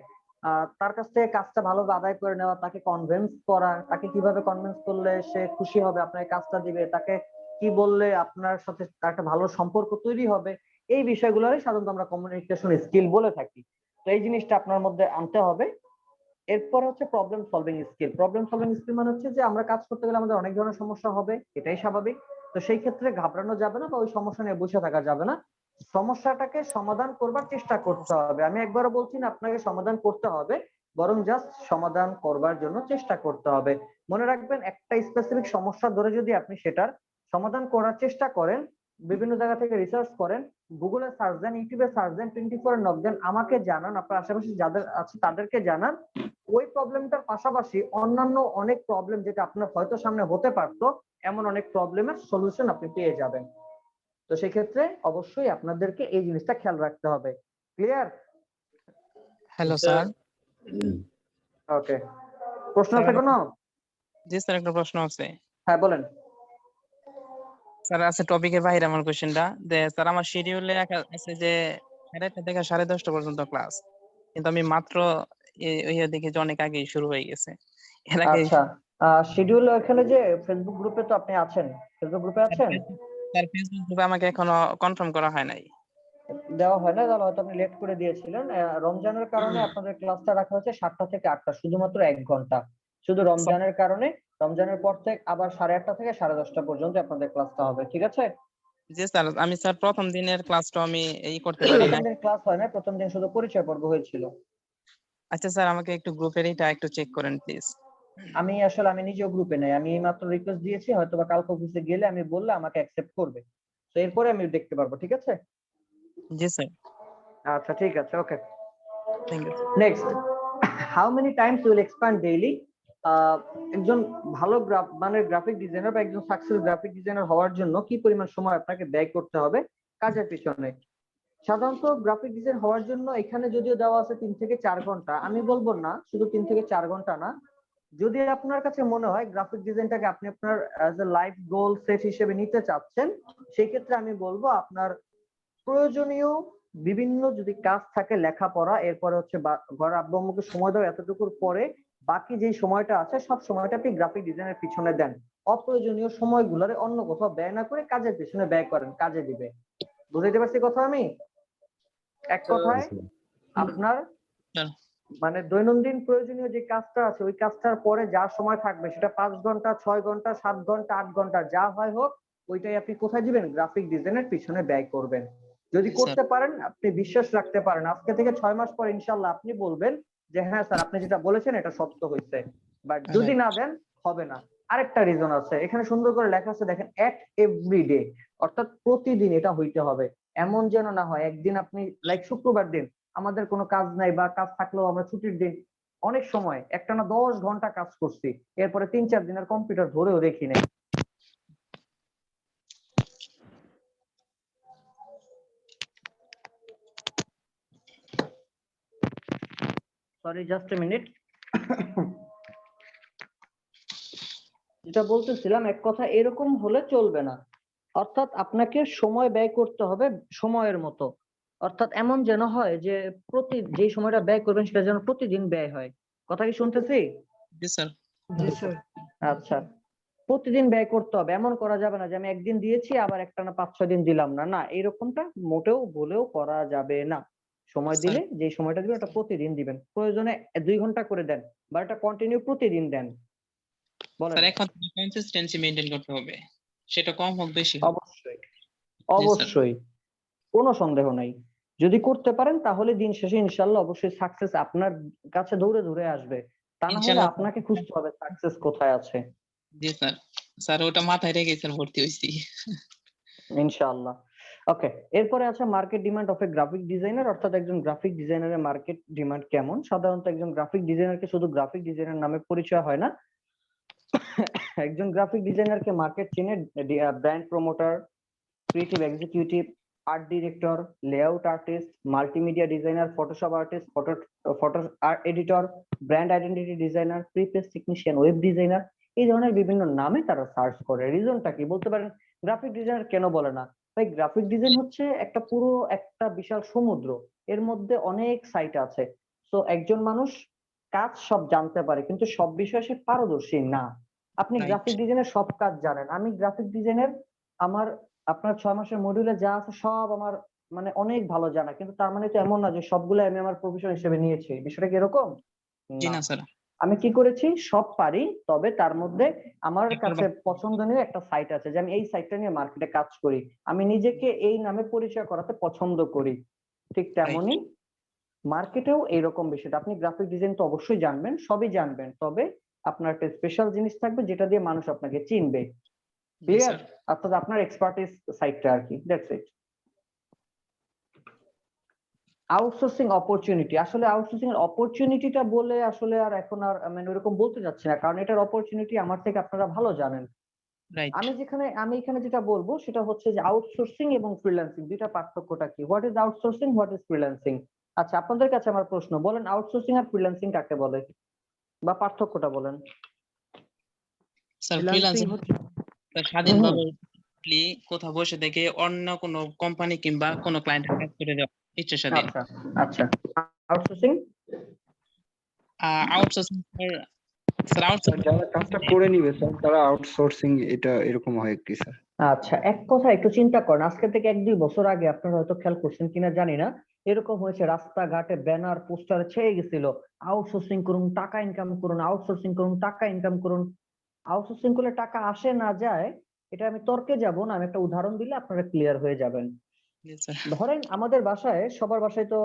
তার কাছ থেকে কাজটা ভালোভাবে আদায় করে নেওয়া, তাকে কনভিন্স করা, তাকে কিভাবে কনভিন্স করলে সে খুশি হবে আপনাকে কাজটা দিবে, তাকে কি বললে আপনার সাথে তার একটা ভালো সম্পর্ক তৈরি হবে, এই বিষয়গুলোরই সাধারণত আমরা কমিউনিকেশন স্কিল বলে থাকি। তো এই জিনিসটা আপনার মধ্যে আনতে হবে। এরপর হচ্ছে problem solving skill. Problem solving skill মানে হচ্ছে যে আমরা কাজ করতে গেলে আমাদের অনেক ধরনের সমস্যা হবে, এটাই স্বাভাবিক। তো সেই ক্ষেত্রে ঘাবড়ানো যাবে না বা ওই সমস্যা নিয়ে বসে থাকা যাবে না, সমস্যাটাকে সমাধান করবার চেষ্টা করতে হবে। আমি একবারও বলছি না আপনাকে সমাধান করতে হবে, বরং জাস্ট সমাধান করবার জন্য চেষ্টা করতে হবে। মনে রাখবেন, একটা স্পেসিফিক সমস্যা ধরে যদি আপনি সেটার সমাধান করার চেষ্টা করেন, বিভিন্ন জায়গা থেকে রিসার্চ করেন, গুগলে সার্চ দেন, ইউটিউবে সার্চ দেন, 24 নক দেন, আমাকে জানান, আপনার আশেপাশে যাদের আছে তাদেরকে জানান, ওই প্রবলেমটার পাশাপাশি অন্যান্য অনেক প্রবলেম যেটা আপনার হয়তো সামনে হতে পারতো, এমন অনেক প্রবলেমের সলিউশন আপনি পেয়ে যাবেন। তো সেই ক্ষেত্রে অবশ্যই আপনাদেরকে এই জিনিসটা খেয়াল রাখতে হবে। ক্লিয়ার? Hello sir. ওকে, প্রশ্ন আছে কোনো? জি স্যার, একটা প্রশ্ন আছে। হ্যাঁ, বলেন। স্যার আছে টপিকের বাইরে আমার কোশ্চেনটা, যে স্যার আমার শিডিউলে আছে যে 8:30 থেকে 10:30 পর্যন্ত ক্লাস, কিন্তু আমি মাত্র দেখি যে অনেক আগেই শুরু হয়ে গেছে। এর আগে আচ্ছা, শিডিউল এখানে যে ফেসবুক গ্রুপে তো আপনি আছেন, ফেসবুক গ্রুপে আছেন? স্যার ফেসবুক গ্রুপে আমাকে এখনো কনফার্ম করা হয় নাই। দেওয়া হয় না, তাহলে হয়তো আপনি লেট করে দিয়েছিলেন। রমজানের কারণে আপনাদের ক্লাসটা রাখা হচ্ছে 7টা থেকে 8টা, শুধুমাত্র 1 ঘন্টা। শুধু রমজানের কারণে রমজানের পর থেকে আবার 8:30 থেকে 10:30 পর্যন্ত আপনাদের ক্লাসটা হবে, ঠিক আছে? জি স্যার, আমি স্যার প্রথম দিনের ক্লাসটা আমি এই করতে পারি না। প্রথম দিন ক্লাস হয় না, প্রথম দিন শুধু পরিচয় পর্ব হয়েছিল। আচ্ছা স্যার, আমাকে একটু গ্রুপের এটা একটু চেক করেন প্লিজ। আমি নিজেও গ্রুপে নাই, আমি মাত্র রিকোয়েস্ট দিয়েছি, হয়তো বা কালকে অফিসে গেলে আমি বললে আমাকে অ্যাকসেপ্ট করবে, তো এরপরে আমি দেখতে পারবো, ঠিক আছে? জি স্যার, আচ্ছা ঠিক আছে, okay. Thank you. Next, how many times will expand daily? একজন ভালো গ্রাফিক ডিজাইনার বা একজন সাকসেসফুল গ্রাফিক ডিজাইনার হওয়ার জন্য কি পরিমাণ সময় আপনাকে ব্যয় করতে হবে কাজের পিছনে? সাধারণত গ্রাফিক ডিজাইন হওয়ার জন্য এখানে যদিও দেওয়া আছে 3 থেকে 4 ঘন্টা, আমি বলবো না শুধু 3 থেকে 4 ঘন্টা না। যদি আপনার কাছে মনে হয় গ্রাফিক ডিজাইনটাকে আপনি আপনার as a life goal set হিসেবে নিতে চাচ্ছেন, সেই ক্ষেত্রে আমি বলবো আপনার প্রয়োজনীয় বিভিন্ন যদি কাজ থাকে, লেখাপড়া, এরপরে হচ্ছে ঘর আব্বু আম্মুকে সময় দাও, এতটুকুর পরে বাকি যে সময়টা আছে সব সময়টা আপনি গ্রাফিক ডিজাইনের পিছনে দেন। অপ্রয়োজনীয় সময়গুলোরে অন্য কোথাও ব্যয় না করে কাজের পিছনে ব্যয় করেন, কাজে দিবে। বুঝাইতে পারছি কথা আমি? এক কথায় আপনার মানে দৈনন্দিন প্রয়োজনীয় যে কাজটা আছে ওই কাজটার পরে যা সময় থাকবে সেটা 5 ঘন্টা, 6 ঘন্টা, 7 ঘন্টা, 8 ঘন্টা যা হয় হোক, ওইটাই আপনি কোথায় দিবেন? গ্রাফিক ডিজাইনের পিছনে ব্যয় করবেন। যদি করতে পারেন, আপনি বিশ্বাস রাখতে পারেন, আজকে থেকে 6 মাস পর ইনশাআল্লাহ আপনি বলবেন যে হ্যাঁ স্যার আপনি যেটা বলেছেন এটা সত্য হয়েছে। বাট যদি না দেন হবে না। আরেকটা রিজন আছে, এখানে সুন্দর করে লেখা আছে দেখেন, এট এভরি ডে, অর্থাৎ প্রতিদিন এটা হইতে হবে। এমন যেন না হয় একদিন আপনি লাইক শুক্রবার দিন আমাদের কোনো কাজ নাই বা কাজ থাকলেও আমরা ছুটির দিন, অনেক সময় একটানা 10 ঘন্টা কাজ করছি, এরপরে 3-4 দিন আর কম্পিউটার ধরেও দেখি নাই। Sorry, just a minute. যেটা বলতেছিলাম, এক কথা এরকম হলে চলবে না। অর্থাৎ আপনাকে সময় ব্যয় করতে হবে সময়ের মতো। অর্থাৎ এমন যেন হয় যে যে সময়টা ব্যয় করবেন সেটা যেন প্রতিদিন ব্যয় হয়। কথা কি শুনতেছি? জি স্যার। জি স্যার। আচ্ছা, প্রতিদিন ব্যয় করতে হবে। এমন করা যাবে না যে আমি একদিন দিয়েছি আবার একটানা 5-6 দিন দিলাম না, না এরকমটা মোটেও বলেও করা যাবে না। সময় দিলে যে সময়টা দিবেন ওটা প্রতিদিন দিবেন, প্রয়োজনে 2 ঘন্টা করে দেন বা এটা কন্টিনিউ প্রতিদিন দেন। বলেন। স্যার এখন কনসিস্টেন্সি মেইনটেইন করতে হবে, সেটা কম হোক বেশি হোক। অবশ্যই অবশ্যই, কোনো সন্দেহ নাই। যদি করতে পারেন তাহলে দিন শেষে ইনশাআল্লাহ অবশ্যই সাকসেস আপনার কাছে দৌড়ে দৌড়ে আসবে। তা না হলে আপনাকে খুঁজতে হবে সাকসেস কোথায় আছে। জি স্যার, স্যার ওটা মাথায় রেখে স্যার ভর্তি হইছি ইনশাআল্লাহ। ওকে, এরপরে আছে market demand of A graphic designer, অর্থাৎ একজন গ্রাফিক ডিজাইনারের মার্কেট ডিমান্ড কেমন। সাধারণত একজন গ্রাফিক ডিজাইনারকে শুধু গ্রাফিক ডিজাইনার নামে পরিচয় হয় না, একজন গ্রাফিক ডিজাইনারকে মার্কেট চেনে brand promoter, creative executive, art director, layout artist, multimedia designer, Photoshop artist, photo art editor, brand identity designer, prepress technician, web designer, এই ধরনের বিভিন্ন নামে তারা সার্চ করে। রিজনটা কি বলতে পারেন? গ্রাফিক ডিজাইনার কেন বলে না? ভাই গ্রাফিক ডিজাইন হচ্ছে একটা বিশাল সমুদ্র, এর মধ্যে অনেক সাইট আছে। তো একজন মানুষ কাজ সব জানতে পারে কিন্তু সব বিষয়ে সে পারদর্শী না। আপনি গ্রাফিক ডিজাইনের সব কাজ জানেন, আমি গ্রাফিক ডিজাইনের আমার আপনার 6 মাসের মডিউলে যা আছে সব আমার মানে অনেক ভালো জানা, কিন্তু তার মানে তো এমন না যে সবগুলো আমি আমার প্রফেশন হিসেবে নিয়েছি। বিষয়টা কি এরকম? জি না স্যার, আমি কি করেছি, সব পারি, তবে তার মধ্যে আমার কাছে পছন্দনীয় একটা সাইট আছে যে আমি এই সাইটটা নিয়ে মার্কেটে কাজ করি, আমি নিজেকে এই নামে পরিচয় করাতে পছন্দ করি। ঠিক তেমনি মার্কেটেও এইরকম বিষয়টা, আপনি গ্রাফিক ডিজাইন তো অবশ্যই জানবেন, সবই জানবেন, তবে আপনার একটা স্পেশাল জিনিস থাকবে যেটা দিয়ে মানুষ আপনাকে চিনবে। ক্লিয়ার? অর্থাৎ আপনার এক্সপার্টিস সাইটটা আর কি, দ্যাটস ইট। আউটসোর্সিং অপরচুনিটি, আসলে আউটসোর্সিং এর অপরচুনিটিটা বলে আসলে আর এখন আর মানে ওরকম বলতে যাচ্ছি না, কারণ এটার অপরচুনিটি আমার থেকে আপনারা ভালো জানেন। আমি এখানে যেটা বলবো সেটা হচ্ছে যে আউটসোর্সিং এবং ফ্রিল্যান্সিং দুইটা পার্থক্যটা কি, what is outsourcing, what is freelancing. আচ্ছা, আপনাদের কাছে আমার প্রশ্ন, বলেন আউটসোর্সিং আর ফ্রিল্যান্সিং কাকে বলে, বা পার্থক্যটা বলেন। স্যার ফ্রিল্যান্সিং স্বাধীনভাবে কোথাও বসে থেকে অন্য কোনো কোম্পানি কিংবা কোনো ক্লায়েন্টের কাজ করে দেওয়া ইচ্ছা স্বাধীন। আচ্ছা আচ্ছা, আউটসোর্সিং আউটসোর্সিং স্যার যারা কাজটা করে নিবে স্যার তারা আউটসোর্সিং, এটা এরকম হয় কি স্যার? আচ্ছা, এক কথা একটু চিন্তা করেন, আজকে থেকে 1-2 বছর আগে আপনারা হয়তো খেয়াল করছেন কিনা জানি না, এরকম হয়েছে রাস্তাঘাটে ব্যানার পোস্টার ছেয়ে গেছিল, আউটসোর্সিং করুন, টাকা ইনকাম করুন, আউটসোর্সিং করুন, টাকা ইনকাম করুন। আউটসোর্সিং করলে টাকা আসে না যায়, এটা আমি তর্কে যাব না, আমি একটা উদাহরণ দিলে আপনারা ক্লিয়ার হয়ে যাবেন। জি স্যার। ধরেন আমাদের বাসায়, সবার বাসায় তো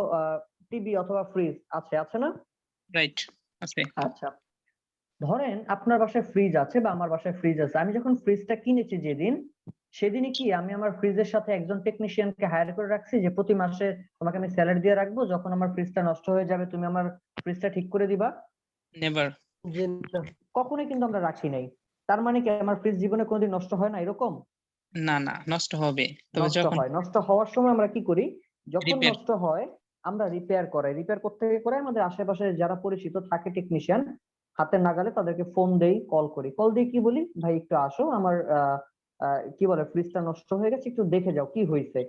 টিভি অথবা ফ্রিজ আছে, আছে না? রাইট আছে। আচ্ছা, ধরেন আপনার বাসায় ফ্রিজ আছে বা আমার বাসায় ফ্রিজ আছে, আমি যখন ফ্রিজটা কিনেছি যেদিন, সেদিনই কি আমি আমার ফ্রিজের সাথে একজন টেকনিশিয়ানকে হায়ার করে রাখছি যে প্রতি মাসে তোমাকে আমি স্যালারি দিয়ে রাখবো, যখন আমার ফ্রিজটা নষ্ট হয়ে যাবে তুমি আমার ফ্রিজটা ঠিক করে দিবা? নেভার। কখনোই কিন্তু আমরা রাখি নাই। তার মানে কি আমার ফ্রিজ জীবনে কোনোদিন নষ্ট হয় না এরকম? না না, নষ্ট হবে, তবে নষ্ট যখন হয়। নষ্ট হওয়ার সময় আমরা কি করি, যখন রিপেয়ার। নষ্ট হয় আমরা রিপেয়ার করাই। রিপেয়ার করতে করে আমাদের আশেপাশে যারা পরিচিত থাকে টেকনিশিয়ান, হাতের নাগালে তাদেরকে ফোন দেই, কল করি। কল দিয়ে কি বলি, ভাই একটু আসো, আমার কি বলে ফ্রিজটা নষ্ট হয়ে গেছে, একটু দেখে যাও কি হয়েছে।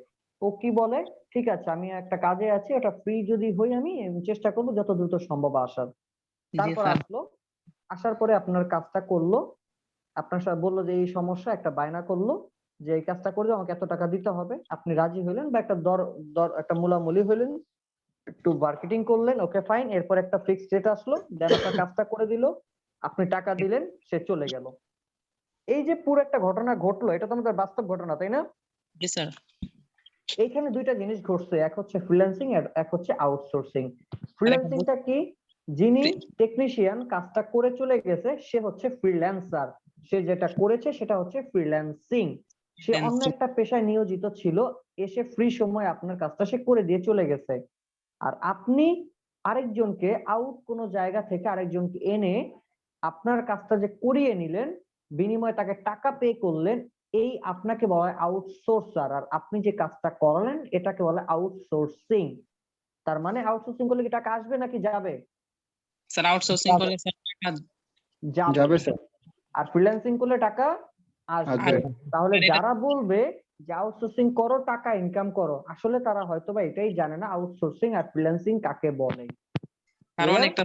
ও কি বলে, ঠিক আছে আমি একটা কাজে আছি, ওটা ফ্রি যদি হই আমি চেষ্টা করবো যত দ্রুত সম্ভব আসার। জি তারপর স্যার। আসলো, আসার পরে আপনার কাজটা করলো, আপনার সাথে বললো যে এই সমস্যা, একটা বায়না করলো যে এই কাজটা করলে আমাকে এত টাকা দিতে হবে, আপনি রাজি হইলেন বা একটা দর দর একটা মূলামূলি হইলেন, একটু মার্কেটিং করলেন, ওকে ফাইন, এরপর একটা ফিক্সড রেট আসলো, দেন আপনার কাজটা করে দিল, আপনি টাকা দিলেন, সে চলে গেল। এই যে পুরো একটা ঘটনা ঘটলো, এটা তো আমাদের বাস্তব ঘটনা, তাই না? জি স্যার। এইখানে দুইটা জিনিস ঘটছে, এক হচ্ছে ফ্রিল্যান্সিং আর এক হচ্ছে আউটসোর্সিং। ফ্রিল্যান্সিংটা কি, যিনি টেকনিশিয়ান কাজটা করে চলে গেছে সে হচ্ছে ফ্রিল্যান্সার, সে যেটা করেছে সেটা হচ্ছে ফ্রিল্যান্সিং। সে অন্য একটা পেশায় নিয়োজিত ছিল, এসে ফ্রি সময় আপনার কাজটা সে করে দিয়ে চলে গেছে। আর আপনি আরেকজনকে কোনো জায়গা থেকে আরেকজনকে এনে আপনার কাজটা যে করিয়ে নিলেন, বিনিময়ে তাকে টাকা পে করলেন, এই আপনাকে বলা হয় আউটসোর্সার। আর আপনি যে কাজটা করালেন এটাকে বলে আউটসোর্সিং। তার মানে আউটসোর্সিং করলে কি টাকা আসবে নাকি যাবে? স্যার আউটসোর্সিং করলে স্যার টাকা যাবে। স্যার। আর ফ্রিল্যান্সিং করলে টাকা আসবে। তাহলে আর এটা যারা বলবে যে আউটসোর্সিং করো টাকা ইনকাম করো, আসলে তারা হয়তোবা এটাই জানে না আউটসোর্সিং আর ফ্রিল্যান্সিং কাকে বলে। আর Clear? অনেকটা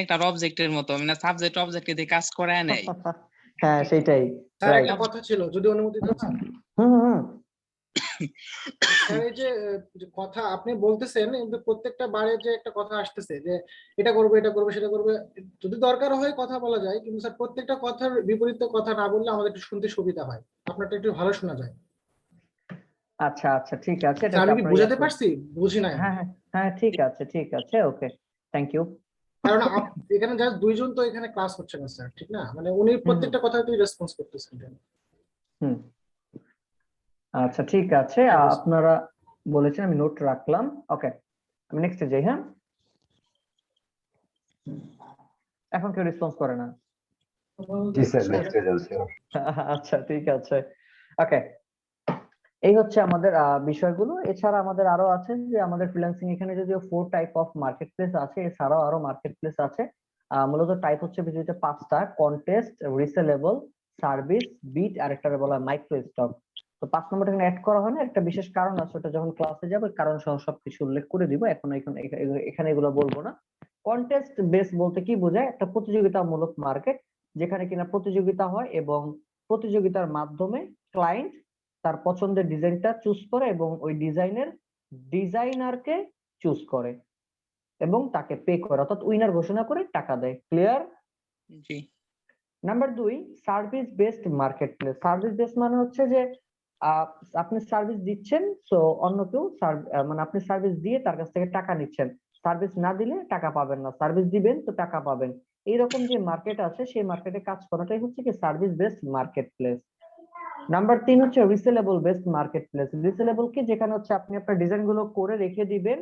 একটা অবজেক্টের মতো, মানে সাবজেক্ট অবজেক্টকে দিয়ে কাজ করায় নেয়। হ্যাঁ সেটাই, স্যার রাইট। একটা কথা ছিল, যদি অনুমতি দেন স্যার। হুম হুম। স্যার এই যে যে কথা আপনি বলতেছেন, কিন্তু প্রত্যেকটা বারে যে একটা কথা আসতেছে যে এটা করবো এটা করবো সেটা করবে, যদি দরকার হয় কথা বলা যায়, কিন্তু স্যার প্রত্যেকটা কথার বিপরীত কথা না বললে আমাদের একটু শুনতে সুবিধা হয়, আপনারটা একটু ভালো শোনা যায়। আচ্ছা আচ্ছা ঠিক আছে, এটা স্যার আমি কি আপনার বুঝাতে পারছি? বুঝি নাই হ্যাঁ হ্যাঁ হ্যাঁ, ঠিক আছে ঠিক আছে, ওকে, থ্যাংক ইউ। কারণ এখানে জাস্ট দুইজন তো এখানে ক্লাস হচ্ছে না স্যার, ঠিক না? মানে উনি প্রত্যেকটা কথাতেই রেসপন্স করতেছেন। হুম, আচ্ছা ঠিক আছে, আপনারা বলেছেন, আমি নোট রাখলাম, ওকে। আমি নেক্সটে যাই। হ্যাঁ, এখন কেউ রেসপন্স করে না। জি স্যার, নেক্সট যাচ্ছে। আচ্ছা ঠিক আছে, ওকে। এই হচ্ছে আমাদের বিষয়গুলো। এছাড়া আমাদের আরো আছে যে আমাদের ফ্রিল্যান্সিং এখানে যদিও 4 টাইপ অফ মার্কেট প্লেস আছে, এছাড়াও আরো মার্কেট প্লেস আছে। মূলত টাইপ হচ্ছে পৃথিবীতে 5টা: কন্টেস্ট, রিসেলেবল, সার্ভিস, বিট, আর একটা বলা মাইক্রো স্টক। তো 5 নম্বরটা এখানে অ্যাড করা হয় না, একটা বিশেষ কারণ আছে, ওটা যখন ক্লাসে যাবে কারণ সহ সবকিছু উল্লেখ করে দিব, এখন এখানে এগুলো বলবো না। কন্টেস্ট বেস বলতে কি বোঝায়, একটা প্রতিযোগিতামূলক মার্কেট যেখানে কিনা প্রতিযোগিতা হয় এবং প্রতিযোগিতার মাধ্যমে ক্লায়েন্ট তার পছন্দের ডিজাইনটা চুজ করে এবং ওই ডিজাইনের ডিজাইনারকে চুজ করে এবং তাকে পে করে, অর্থাৎ উইনার ঘোষণা করে টাকা দেয়। ক্লিয়ার? জি। Number 2, service based market place. Service based মানে হচ্ছে যে আপনি সার্ভিস দিচ্ছেন, সো অন্য কেউ মানে আপনি সার্ভিস দিয়ে তার কাছ থেকে টাকা নিচ্ছেন, সার্ভিস না দিলে টাকা পাবেন না, সার্ভিস দিবেন তো টাকা পাবেন। এইরকম যে মার্কেট আছে সেই মার্কেটে কাজ করাটাই হচ্ছে কি service based market place. Number 3 হচ্ছে resellable based market place. Resellable কি, যেখানে হচ্ছে আপনি আপনার ডিজাইন গুলো করে রেখে দিবেন,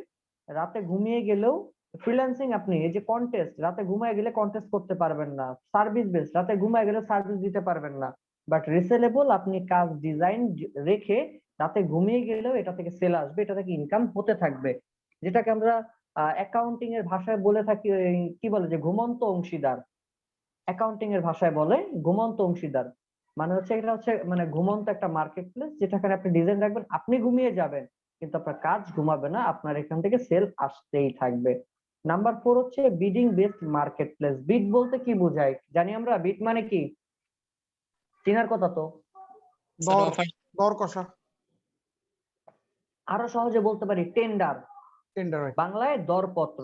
রাতে ঘুমিয়ে গেলেও ফ্রিল্যান্সিং, আপনি এই যে কন্টেস্ট, রাতে ঘুমিয়ে গেলে কন্টেস্ট করতে পারবেন না। সার্ভিস বেস, রাতে ঘুমিয়ে গেলে সার্ভিস দিতে পারবেন না। বাট রিসেলেবল, আপনি কাজ ডিজাইন রেখে রাতে ঘুমিয়ে গেলেও এটা থেকে সেল আসবে, এটা থেকে ইনকাম হতে থাকবে, যেটাকে আমরা অ্যাকাউন্টিং এর ভাষায় বলে থাকি কি বলে যে ঘুমন্ত অংশীদার। অ্যাকাউন্টিং এর ভাষায় বলে ঘুমন্ত অংশীদার, মানে হচ্ছে এটা হচ্ছে মানে ঘুমন্ত একটা মার্কেট প্লেস, যেটাখানে আপনি ডিজাইন রাখবেন, আপনি ঘুমিয়ে যাবেন কিন্তু আপনার কাজ ঘুমাবে না, আপনার এখান থেকে সেল আসতেই থাকবে। নাম্বার 4 হচ্ছে বিডিং বেসড মার্কেট প্লেস। বিড বলতে কি বোঝায় জানি আমরা, বিড মানে কি চেনার কথা তো? স্যার দর অফার দর কষা আরো সহজে বলতে পারি টেন্ডার, টেন্ডার। বাংলায় দরপত্র।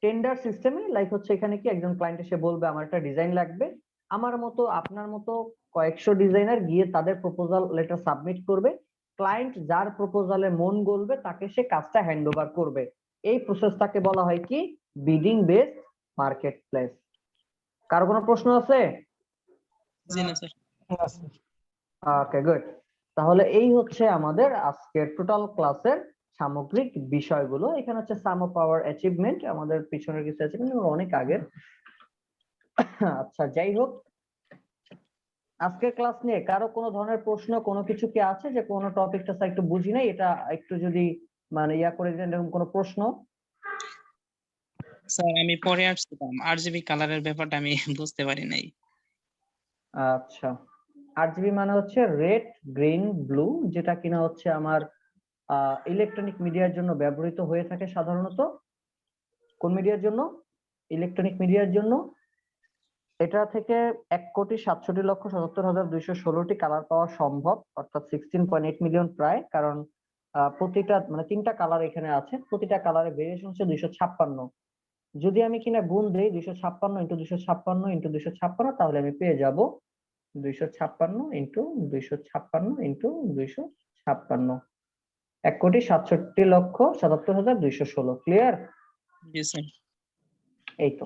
টেন্ডার সিস্টেমে লাইক হচ্ছে এখানে কি একজন ক্লায়েন্ট এসে বলবে আমার একটা ডিজাইন লাগবে, আমার মতো আপনার মতো কয়েকশো ডিজাইনার গিয়ে তাদের প্রপোজাল লেটার সাবমিট করবে, ক্লায়েন্ট যার প্রপোজালে মন গলবে তাকে সে কাজটা হ্যান্ড ওভার করবে। এই প্রসেসটাকে বলা হয় কি বিডিং বেসড মার্কেট প্লেস। কারো কোনো প্রশ্ন আছে? জি না স্যার। Okay good. তাহলে এই হচ্ছে আমাদের আজকের টোটাল ক্লাসের সামগ্রিক বিষয়গুলো। এখানে হচ্ছে সাম অফ আওয়ার অ্যাচিভমেন্ট, আমাদের পিছনের কিছু অ্যাচিভমেন্ট অনেক আগের। আচ্ছা যাই হোক, আজকের ক্লাস নিয়ে কারো কোনো ধরনের প্রশ্ন কোনো কিছু কি আছে যে কোনো টপিকটা স্যার একটু বুঝি নাই, এটা একটু যদি মানে ইয়া করে দিন, এরকম কোনো প্রশ্ন? স্যার আমি পরে আসছিলাম, আরজিবি কালারের ব্যাপারটা আমি বুঝতে পারি নাই। আচ্ছা, আরজিবি মানে হচ্ছে রেড গ্রিন ব্লু, যেটা কিনা হচ্ছে আমার ইলেকট্রনিক মিডিয়ার জন্য ব্যবহৃত হয়ে থাকে সাধারণত। কোন মিডিয়ার জন্য? ইলেকট্রনিক মিডিয়ার জন্য। এটা থেকে 1,67,77,216টি কালার পাওয়া সম্ভব, অর্থাৎ 16.8 মিলিয়ন প্রায়। কারণ প্রতিটা মানে 3টা কালার এখানে আছে, প্রতিটা কালারের ভেরিয়েশন হচ্ছে 256। যদি আমি কিনা গুণ দেই 256 ইন্টু 256 ইন্টু 256, তাহলে আমি পেয়ে যাব 256 ইন্টু 256 ইন্টু 256, 1,67,77,216। ক্লিয়ার? জি স্যার। এই তো।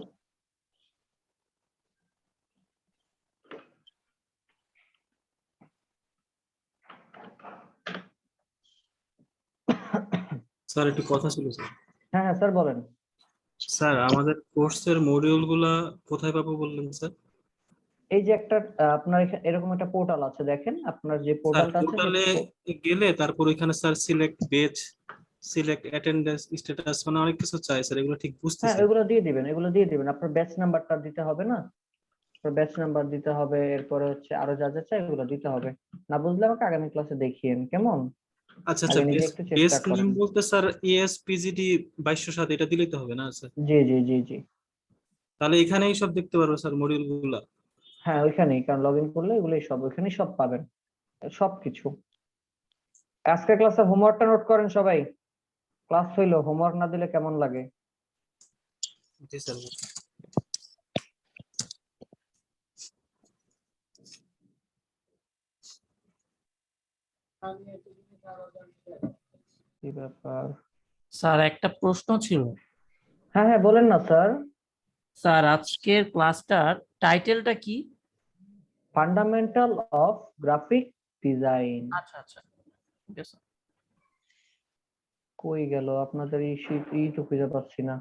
স্যার একটু কথা ছিল স্যার। হ্যাঁ হ্যাঁ স্যার বলেন। স্যার আমাদের কোর্সের মডিউল গুলা কোথায় পাবো বললেন স্যার? এই যে একটা আপনার এরকম একটা পোর্টাল আছে, দেখেন আপনার যে স্যার পোর্টালটা আছে পোর্টালে গেলে তারপর ওইখানে স্যার সিলেক্ট বেচ, সিলেক্ট অ্যাটেন্ডেন্স স্ট্যাটাস, মানে অনেক কিছু চাই স্যার, এগুলো ঠিক হ্যাঁ বুঝতেছি। এগুলো দিয়ে দিবেন, এগুলো দিয়ে দিবেন। আপনার ব্যাচ নাম্বারটা দিতে হবে না? ব্যাচ নাম্বার দিতে হবে, এরপরে হচ্ছে আরো যা যা চাই এগুলো দিতে হবে। না বুঝলে আমাকে আগামী ক্লাসে দেখিয়েন, কেমন? আচ্ছা আচ্ছা, আগে নিজে বেস একটু বেস চেষ্টা নেম করেন। বলতে স্যার ESPGD 2207 এটা দিলেই তো হবে না স্যার? জি জি জি জি। তাহলে এখানেই সব দেখতে পারবো স্যার মডিউল গুলা? হ্যাঁ ওইখানেই, কারণ লগ ইন করলে এগুলোই সব ওইখানেই সব পাবেন, সবকিছু। আজকের ক্লাসে হোমওয়ার্কটা নোট করেন সবাই। ক্লাস হইলো, হোমওয়ার্ক না দিলে কেমন লাগে? জি স্যার। কি ব্যাপার? স্যার একটা প্রশ্ন ছিল। হ্যাঁ হ্যাঁ বলেন না স্যার। স্যার আজকের ক্লাসটার টাইটেলটা কি? Fundamental of graphic design. আচ্ছা আচ্ছা, ঠিক আছে। কই গেল আপনাদের এই শীট, এই তো খুঁজে পাচ্ছি না।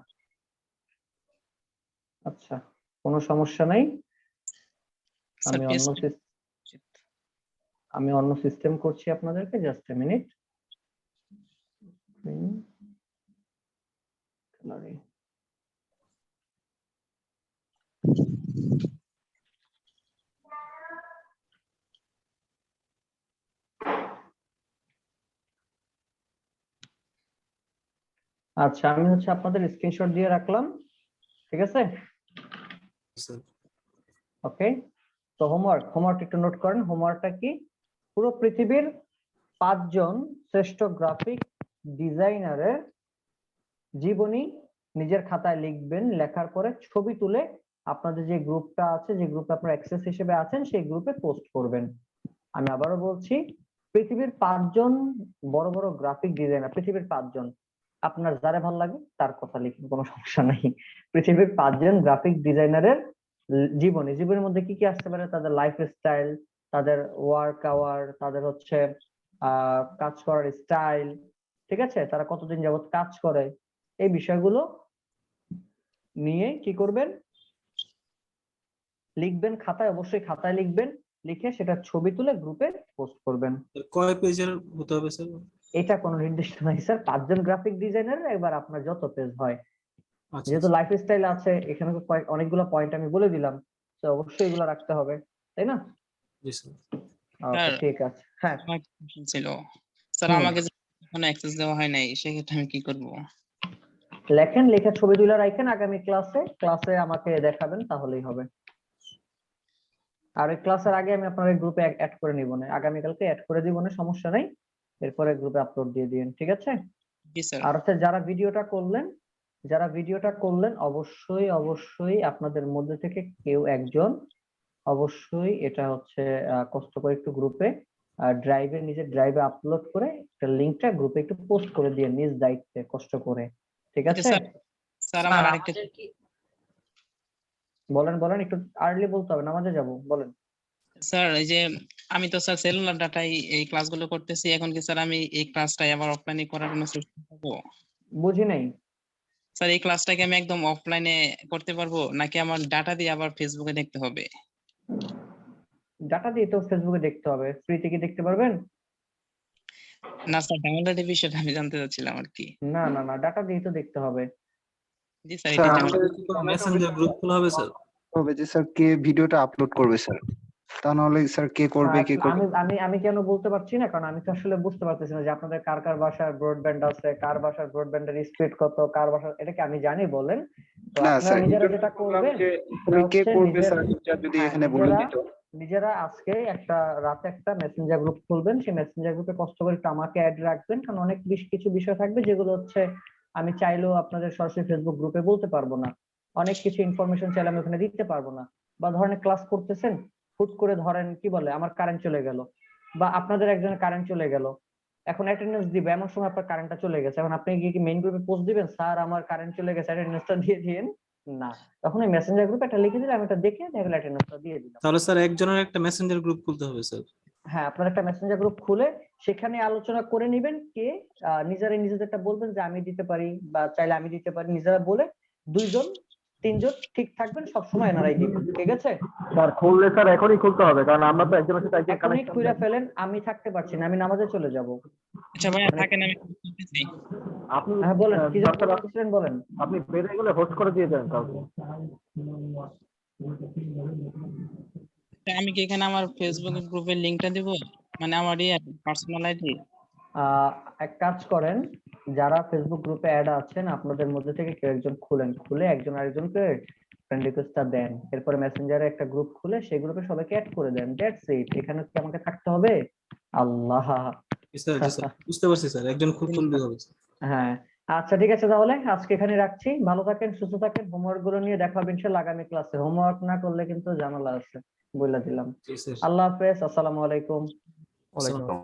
আচ্ছা কোনো সমস্যা নাই, স্যার আমি অন্য সিস্টেম করছি আপনাদেরকে, জাস্ট এ মিনিট। আচ্ছা আমি হচ্ছে আপনাদের স্ক্রিনশট দিয়ে রাখলাম, ঠিক আছে? স্যার ওকে, তো হোমওয়ার্ক একটু নোট করেন। হোমওয়ার্কটা কি? পুরো পৃথিবীর 5 জন শ্রেষ্ঠ গ্রাফিক ডিজাইনারের জীবনী নিজের খাতায় লিখবেন, লেখার পরে ছবি তুলে আপনাদের যে গ্রুপটা আছে, যে গ্রুপে আপনারা অ্যাক্সেস হিসেবে আছেন, সেই গ্রুপে পোস্ট করবেন। আমি আবারও বলছি, পৃথিবীর 5 জন বড় বড় গ্রাফিক ডিজাইনার, পৃথিবীর 5 জন, আপনার যারা ভালো লাগে তার কথা লিখুন, কোনো সমস্যা নাই। পৃথিবীর 5 জন গ্রাফিক ডিজাইনারের জীবনের মধ্যে কি কি আসতে পারে? তাদের লাইফ স্টাইল, তাদের ওয়ার্ক আওয়ার, তাদের হচ্ছে কাজ করার স্টাইল, ঠিক আছে, তারা কতদিন যাবত কাজ করে, এই বিষয়গুলো নিয়ে কি করবেন? লিখবেন খাতায়, অবশ্যই খাতায় লিখবেন, লিখে সেটা ছবি তুলে গ্রুপে পোস্ট করবেন। কয় পেজের হতে হবে স্যার? এটা কোনো নির্দিষ্ট নাই স্যার, 5 জন গ্রাফিক ডিজাইনার, এবার আপনার যত পেজ হয়। আচ্ছা যেহেতু লাইফ স্টাইল আছে এখানে, অনেকগুলো পয়েন্ট আমি বলে দিলাম, তো অবশ্যই এগুলো রাখতে হবে, তাই না? জি স্যার। ওকে ঠিক আছে। হ্যাঁ আমার question ছিল স্যার, আমাকে এখনো অ্যাক্সেস দেওয়া হয় নাই, সেক্ষেত্রে আমি কি করব? লেখেন, লেখা ছবি তুলে রাখেন, আগামী ক্লাসে আমাকে দেখাবেন, তাহলেই হবে। আর ওই ক্লাসের আগে আমি আপনার গ্রুপে অ্যাড করে নিব না, আগামীকালকে অ্যাড করে দিব না, সমস্যা নাই। এরপরে গ্রুপে আপলোড দিয়ে দিন, ঠিক আছে? জি স্যার। আর হচ্ছে যারা ভিডিওটা করলেন অবশ্যই অবশ্যই আপনাদের মধ্যে থেকে কেউ একজন অবশ্যই এটা হচ্ছে কষ্ট করে একটু গ্রুপে নিজের ড্রাইভে আপলোড করে একটা লিংকটা গ্রুপে একটু পোস্ট করে দিয়ে নিজ দায়িত্বে কষ্ট করে, ঠিক আছে? স্যার স্যার আমার আরেকটা বলেন একটু আর্লি বলতে হবে, নামাজে যাব, বলেন। স্যার এই যে আমি তো স্যার সেলুলার ডাটাই এই ক্লাসগুলো করতেছি, এখন কি স্যার আমি এই ক্লাসটাই আবার অফলাইনে করার জন্য চেষ্টা করবো? বুঝি নাই। স্যার এই ক্লাসটাকে আমি একদম অফলাইনে করতে পারবো নাকি আমার ডাটা দিয়ে আবার ফেসবুকে দেখতে হবে? ডাটা দিয়ে তো ফেসবুকে দেখতে হবে, ফ্রিতে কি দেখতে পারবেন? না স্যার, ডাউনলোডের বিষয়টা আমি জানতে চাচ্ছিলাম আর কি। না ডাটা দিয়ে তো দেখতে হবে। জি স্যার, স্যার এটা আমাদের কি কোনো মেসেঞ্জার গ্রুপ খোলা হবে স্যার? হবে যে স্যার কে ভিডিওটা আপলোড করবে স্যার, তা নাহলে স্যার কে করবে কে করবে। আমি কেন বলতে পারছি না, কারণ আমি তো আসলে বুঝতে পারতেছি না যে আপনাদের কার কার বাসার ব্রডব্যান্ড আছে, কার বাসার ব্রডব্যান্ডের স্পিড কত, কার বাসার, এটা কি আমি জানি বলেন? তো না আপনারা স্যার নিজেরা যেটা করবেন কে করবে স্যার এটা যদি এখানে বলে দিত। নিজেরা আজকে রাতে একটা মেসেঞ্জার গ্রুপ খুলবেন, সেই মেসেঞ্জার গ্রুপে কষ্ট করে একটু আমাকে অ্যাড রাখবেন, কারণ অনেক কিছু বিষয় থাকবে যেগুলো হচ্ছে আমি চাইলেও আপনাদের সরাসরি ফেসবুক গ্রুপে বলতে পারবো না, অনেক কিছু ইনফরমেশন চাইলে আমি ওখানে দিতে পারবো না। বা ধরেন ক্লাস করতেছেন, হুট করে ধরেন কি বলে আমার কারেন্ট চলে গেল, বা আপনাদের একজনের কারেন্ট চলে গেল, এখন অ্যাটেন্ডেন্স দিবে, এমন সময় আপনার কারেন্টটা চলে গেছে, এখন আপনি গিয়ে কি মেইন গ্রুপে পোস্ট দিবেন স্যার আমার কারেন্ট চলে গেছে অ্যাটেন্ডেন্সটা দিয়ে দিন? না, তখন ওই মেসেঞ্জার গ্রুপে একটা লিখে দিলে আমি এটা দেখে দেখা গেল অ্যাটেন্ডেন্সটা দিয়ে দিলাম। তাহলে স্যার একজনের একটা মেসেঞ্জার গ্রুপ খুলতে হবে স্যার। হ্যাঁ, আপনার একটা মেসেঞ্জার গ্রুপ খুলে সেখানে আলোচনা করে নেবেন, কে নিজেদেরটা বলবেন যে আমি দিতে পারি বা চাইলে আমি দিতে পারি, নিজেরা বলে 2 জন 3 জন ঠিক থাকবেন, সবসময় এনআরআই দিবেন, ঠিক আছে? স্যার খুললে স্যার এখনই খুলতে হবে, কারণ আমরা তো একজনের সাথে একজন এখনই খুলে ফেলেন, আমি থাকতে পারছি না, আমি নামাজে চলে যাব। আচ্ছা ভাইয়া থাকেন, আমি বলতেছি। আপনি হ্যাঁ বলেন, কি জানতে চাচ্ছিলেন বলেন। আপনি বেড়ে গেলে হোস্ট করে দিয়ে যান কাউকে। আমি কি এখানে আমার ফেসবুক গ্রুপের লিংকটা দিব, মানে আমার পার্সোনাল আইডি? এক কাজ করেন, যারা ফেসবুক গ্রুপে অ্যাড আছেন আপনাদের মধ্যে থেকে কেউ একজন খুলে একজন আরেকজনকে ফ্রেন্ড রিকোয়েস্টটা দেন, এরপরে মেসেঞ্জারে একটা গ্রুপ খুলে সেই গ্রুপে সবাইকে অ্যাড করে দেন, দ্যাটস ইট। এখানে কি আমাকে থাকতে হবে? আল্লাহ। স্যার বুঝতে পারছি স্যার, একজন খুললে হবে। হ্যাঁ, আচ্ছা ঠিক আছে, তাহলে আজকে এখানে রাখছি, ভালো থাকেন, সুস্থ থাকেন, হোমওয়ার্ক গুলো নিয়ে দেখা হবে ইনশাআল্লাহ আগামী ক্লাসে। হোমওয়ার্ক না করলে কিন্তু ঝামেলা আছে, বলে দিলাম। জি স্যার। আল্লাহ হাফেজ, আসসালামু আলাইকুম। আসসালাম।